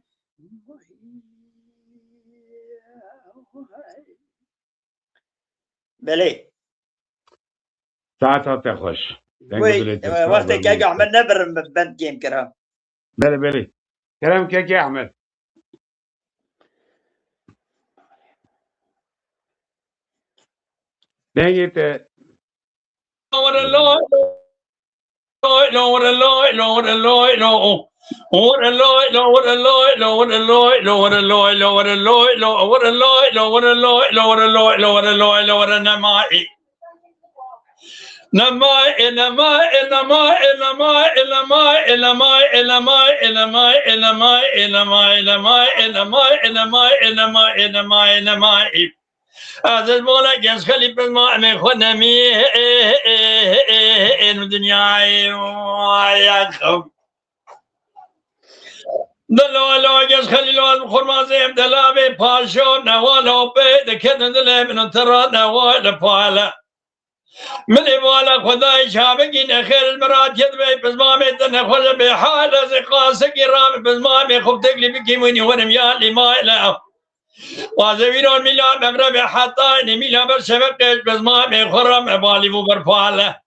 بلي ساعت خوش وقت که احمد نبر بند گیم کرم بله کرم که احمد نهيت از بالا گز خلی پر ما میخونمی این دنیای وایخم دلالا گز خلی لازم خرمازیم دلابی پاشو نوالا بید کدن دل من ترا نوالا پالا ملی بالا خدای شابگی نخیر المراد ید بی پزمامی تنخوز بی حال از قاسقی رام پزمامی خوب تکلی بکی منی ونم یالی مایلا وازویران میلا مغرب حتی میلا بر شبقش بزما میخورم بالی و برفاله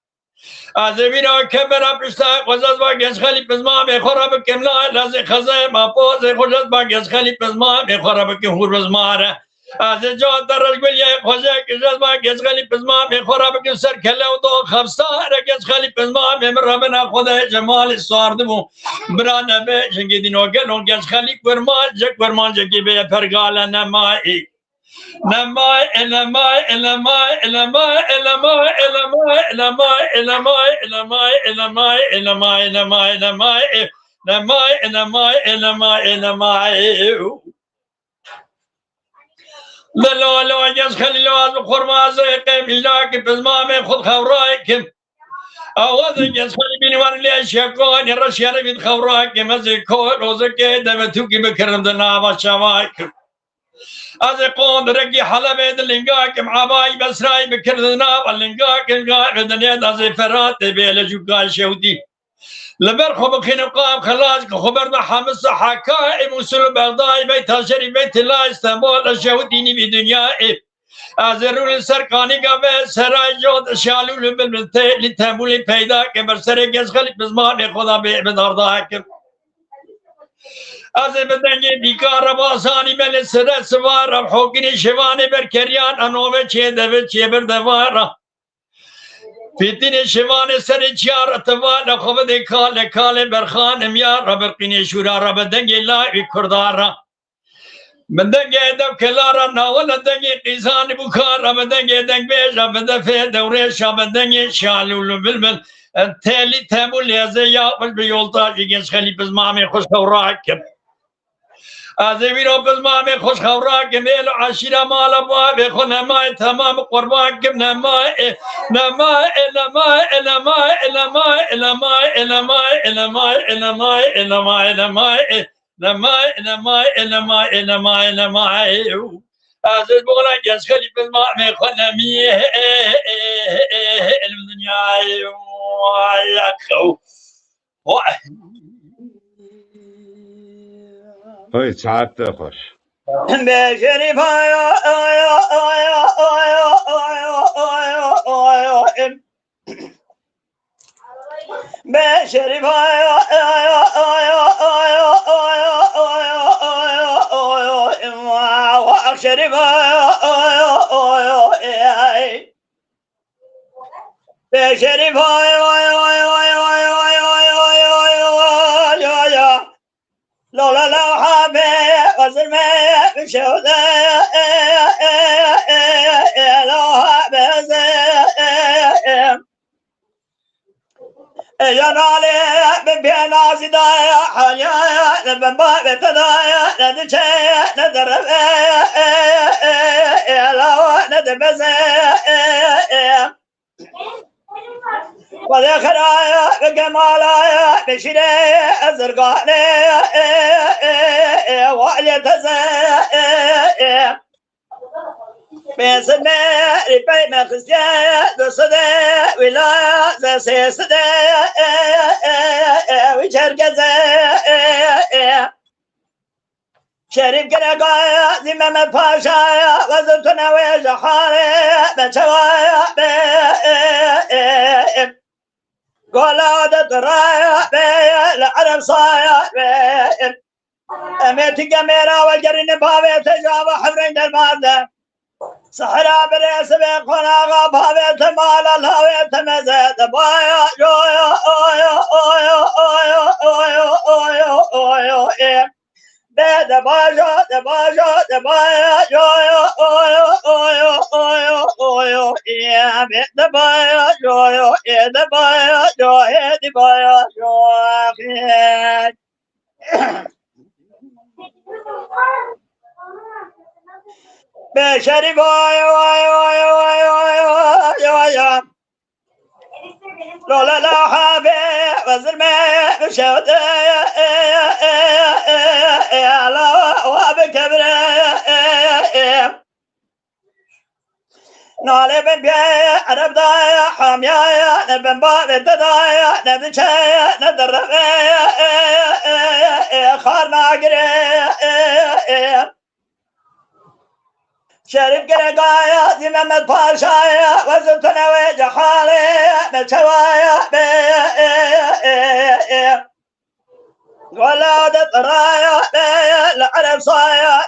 ازویران کبرا پشتا قزاز با گز خلی بزما میخورم کملا لازی خزه ما پوز خوشت با گز خلی بزما میخورم که هور بزماره از جا درش گلیه خوزه کشت با گز خلی بزما میخورم که سر کله و دو خفستار گز خلی بزما میمرمنا خدا جمال سواردمو برانه به جنگی دینو گلون گز خلی کرمان جگی به پرگاله نمایی نمای نمای نمای نمای نمای نمای نمای نمای نمای نمای نمای نمای نمای نمای نمای نمای لا جز خلی لواز خرماز قبیلا که بزمام خود خورای که آواز جز خلی بینوان لی شکانی رشیار بید خورای که مزی کول روزه که دم تو که بکرم دناوا شوای که از قوم رگی حلبه دلنگا که معبای بسرای بکردن ناوا لنگا که لنگا دنیا از فرات بیل جوگا شودی لبر خوب خنقام خلاص خبر حمص حكائم وصل بغداد بيت شريف بيت الله اسطنبول الشهوديني بدنيا ازرون سرکانی قبل سرای جود شالول بالمنته لتمولی پیدا که بر سر گز خلی بزمان خدا به بدارده که از بدنگ بیکار باسانی مل سر سوار حقین شوانی بر کریان انوه چه دوه چه بر دوارا فتنه شوان سر چیارت والا خود کال کال برخانم یا رب قینه شورا رب دنگ لای کردارا بدنگ دب کلارا ناول دنگ قیزان بکار رب دنگ دنگ بیش رب دفع دوره شب دنگ شالول بلبل تالی تامل یازه یا بل بیولتاجی گنج خلیب از مامی خوش خوراکم از ویرا بز مامی خوش خوراکم ایل عشیرا مالا بابی خو نمای تمام قربانکم نمای نمای نمای نمای نمای نمای نمای نمای نمای نمای نمای نمای نمای نمای از بولا گنج خلیب از مامی خو نمی دنیای وایکو های ساعت خوش بشری پایا آیا آیا آیا آیا آیا آیا بشری پایا آیا آیا آیا آیا آیا آیا آیا واخشری پایا آیا آیا بشری پایا آیا آیا آیا آیا لا لا لا حبي غزل ما بشوده لا حبي يا نالي ببينا زدايا حيا نبنبا بتدايا ندشيا ندرب لا ندبز وذكرايا بجمالايا بشريا زرقانيا وعلي تزايا بسمي ربي مخزيا دصدي ولايا زي صدي وشرقزي شريف قرقايا زي محمد باشايا وزرتنا وجحاري بشوايا قولاد رايا العرب صايا اميتي قميرا والجرين بابي تجاب حفرين المادة صحرا بريس بيقونا بابي تمالا الهوية تمزيد بايا جويا اويا اويا اويا اويا اويا اويا اويا ده باجا ده باجا ده بايا جويا اويا اويا اويا اويا يا ده بايا جويا يا ده بايا جويا ده بايا جويا بشري بايا وايا وايا وايا وايا وايا لا لا لا حبي وزر ما بشوت يا لا وبكبر نالي بن بيا عرب دايا حاميا نبن باب دايا نبشايا ندرب خارنا قري شريف قرقايا زي محمد باشايا وزرتنا وجحالي بشوايا ولاد طرايا العرب صايا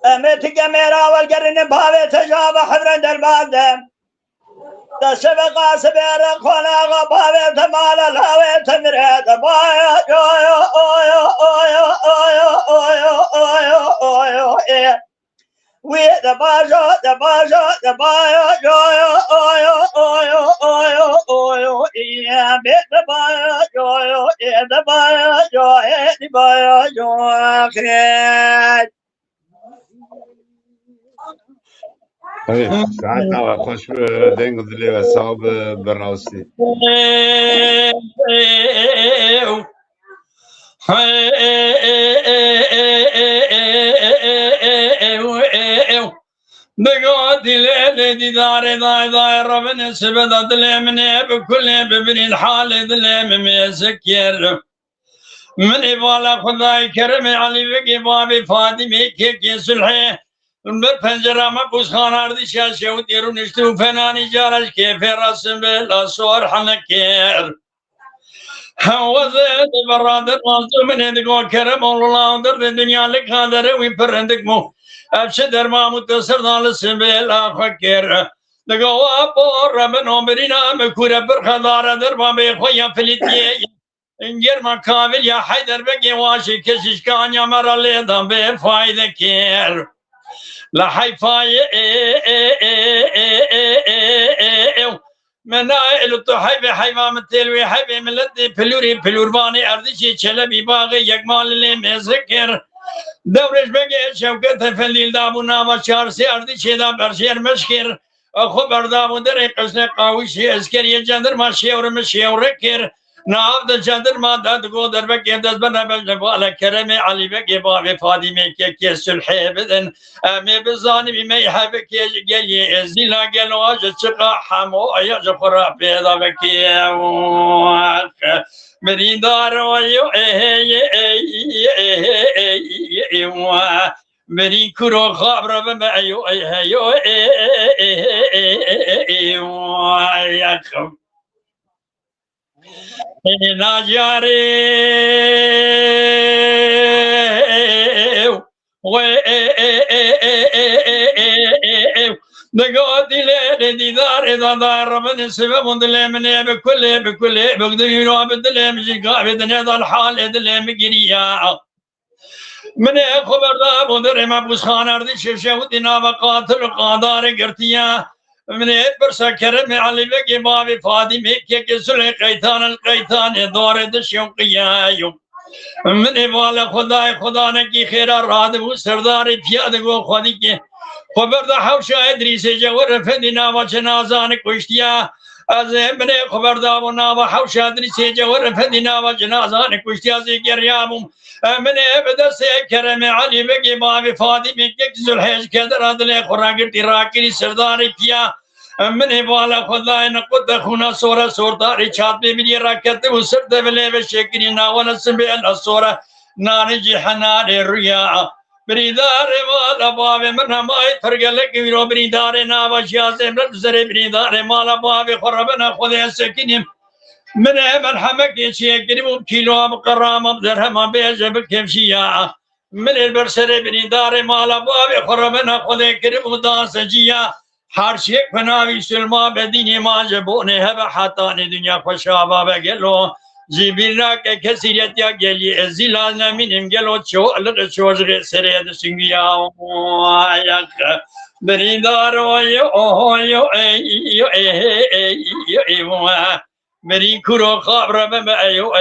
اميتي قميرا والقرن بابي تجاب حبر درباد تسبقا سبير خونا غبابي تمال الهوي تمريد بايا جويا اويا اويا اويا اويا اويا اويا we the bajo the bayo joyo oyo oyo oyo oyo yeah bit the bayo joyo yeah the bayo joyo the bayo joyo های ساعت خوش دنگ دلی و صاحب برناوستی بقعد الليل دار ضاي ربنا سبد ظلمني بكل ببني الحال ظلم مسكر من يبغى خداي كرمي علي بقي بابي فاطمه كيك صلحي بالفنجرة مبوس خان أرضي شاشة وديرو نشتو فناني جارش كيف رسم بلا صور حنكير وزيد برادر مالتو من يدقو كرم الله در الدنيا لك هذا روي فرندك مو أبشدر ما متصر نال سبيل أفكر نگاه بار من عمرینا مکور برخدار در با بخوی فلیتیه انجر ما کامل یا حیدر بگی واشی کشش کان یا مرا لیدم به فایده کر لحیفای من التو حیب حیوام تلوی حیب ملت پلوربانی اردشی چلبی باقی یک مال لی مذکر دورش بگه شوکت فلیل دابو ناما چارسی اردشی دا برشیر مشکر خو بردابو در قسن قاوشی اسکری جندر ما شیور کر ناف د جندر ما داد گو در بگه دست بنا بجبال کرم علی بگه با فاطمه که سلحه بدن امی بزانی بی می حب که گلی ازیلا گلو آج چقا حمو آیا جخورا پیدا بکی بریندار ویو بری کرو خواب رو بم ایو ناجاری نگاه دل دیدار دار من سبب دل من بكل بقدر رو بدل مجيء بدنا ذا الحال دل مجريا من خبر دا بدر ما بوس خان اردی شو دینا وقاتل قادار گرتیا من برسا کرم علی بگی باب فاطمه که سل قیتان دور دشم قیایو من والا خدا نکی خیرا راد بو سردار پیاده گو خودی که خبر دا حوش ادریس جور فدینا و جنازان کشتیا از من خبر دا و ناوا حوش ادریس جور فدینا و جنازان کشتیا زیگریامم من بدس کرم علی بگی باب فاطمه که زلحج کدر دل خراگرتی راکی سردار پیا من والا خدا نقد خونا سورا سردار چات به میری راکت و سرد بله به شکری ناول سبیل الصوره نارج حنان ریا بریدار والا باب من مای ترگلک ویرو بریدار ناواش یازم زر بریدار مالا باب خربنا خدا سکینیم من مرحمك يا شيخ قريب كيلو مقرام درهم بيجب كمشيا من البرسر بني دار مال باب خرمنا خذ قريب داسجيا هر شيء فناوي سلما بديني ما جبوني هبه حتى الدنيا خشابا بقلو جبرنا كثيرت يا جلي زلالنا منهم قالوا شو الرشوج سريد سنجيا يا بني دار ويو مری کرو خواب را بم ایو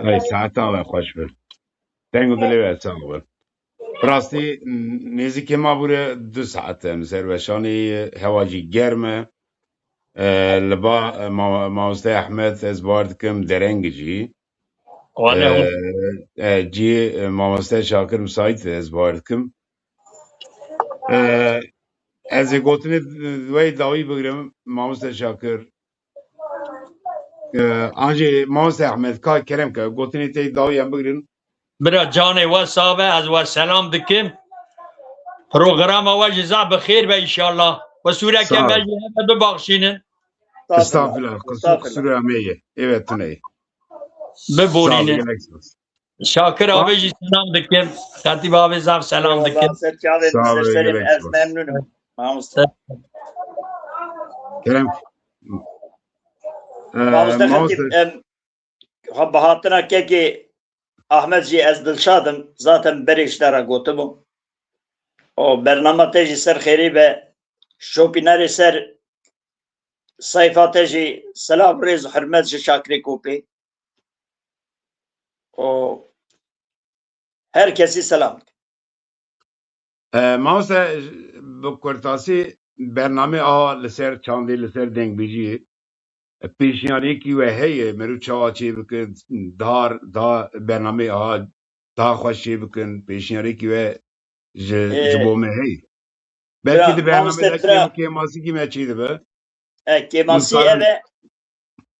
ای ساعتا و خوش بر تنگو دلی و ساعت راستی نزدیک ما بوده 2 ساعت مسروشانی هواجی گرمه لبا ماوسته احمد از باردکم درنگ جی جی مامسته شاکر مساعد از باردکم از گوتنی دوی داوی بگیرم مامسته شاکر آنجی مامسته احمد که کرم که گوتنی تی داوی هم بگیرم برا جان و صابه از و سلام دکم پروگرام و جزا بخیر به انشالله و سوره که مجی همه ببخشینن استغفرالله قصور امیه evet تونه ببورینه شاکر آبی سلام دکم خطیب آبی زف سلام دکم از ممنونم کرم بهاتنا که احمد جی از دلشادم ذاتم بریش داره گوتمو و برنامه تیجی سر خیری به شوپیناری سر صیفات جی سلام ریز و حرمت جی شاکری کوپی و هر کسی سلام ماوسه بکرتاسی برنامه آها لسر چاندی لسر دنگ بیجی پیشنیاری کی و هی مرو چاچی بکن دار برنامه آها دا خوشی بکن پیشنیاری کی و جبو مه هی belki de برنامه که ماسی کی مچیده به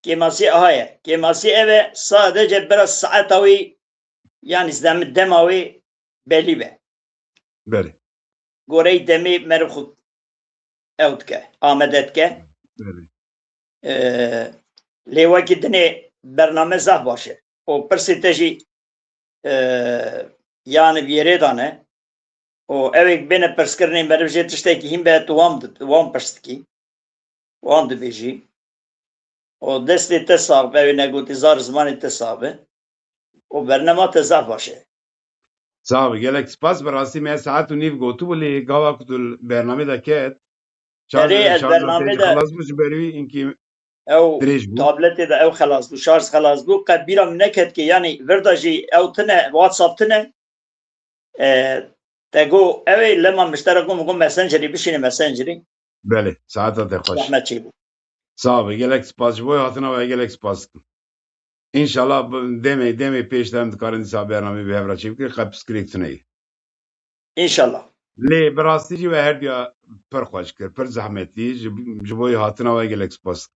کماسی آهایه کماسی اوه sadece biraz saatavi yani demavi belli be بله گوری دمی مرخو اوت که آمدت که بله لیوا کی دنه برنامه زه باشه و پرسی تجی yani bir yere dane o evek bene perskirnin benim jetişteki him be tuam perstki tuam de beji o desli tesab evine gutizar zamanı tesabı o bernama tezaf başı. Sağ ol. Gelek spas berasi me saat u niv gotu boli gava kutul bername da ket. Şerê bername de Xalas mı beri inki ew direj bu. tableti de ew xelas bu şarj xelas bu qed bîram neket ki yani verda jî ew tune WhatsApp tune te got ew lema müşterekum messengerî bişîne messengerî Bele. Saata de hoş. zahmet çî bû. Sağ ol. Gelek spas boy hatına ve gelek spas. İnşallah deme peştem dikarin disa bername bi hevra çevki kapis kriktine. İnşallah. Lê bi rastî jî we her diya pir xweş kir, pir zehmetî ji bo hatina we gelek spas.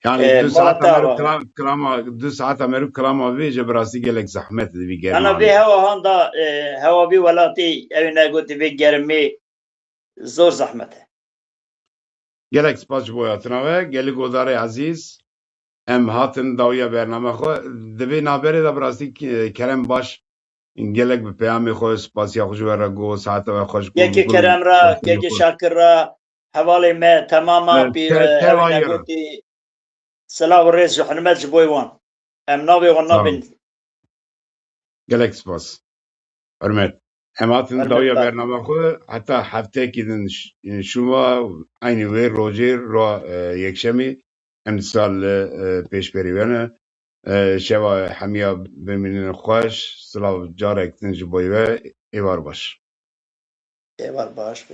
Yani 2 saat Amerîk kilama wê ji bi rastî gelek zehmet di vî Ana germanê. vê hewa da hewa bî welatî ew negotî vê germê zor zehmet e. Gelek spas ji bo hatina we, gelî godarê ezîz, em hatin dawiya bername xwe, di vê naberê de bi rastî kerem baş gelek bi peyamê xwe spasiya xwe ji we re got, saeta we xweş got. Yekî kerem ra, yekî şakir ra, hevalê me temama pîr ew negotî silav û rêz ji hurmet ji bo wan. Em navê wan nabin. Gelek spas. Hürmet. Em hatin dawiya bername xwe, heta heftekî din şûva aynı wê rojê ro yekşemî em dîsal pêşberî we ne. Şeva hemiya bimînin xweş, silav carek din ji bo we êvar baş. Êvar baş.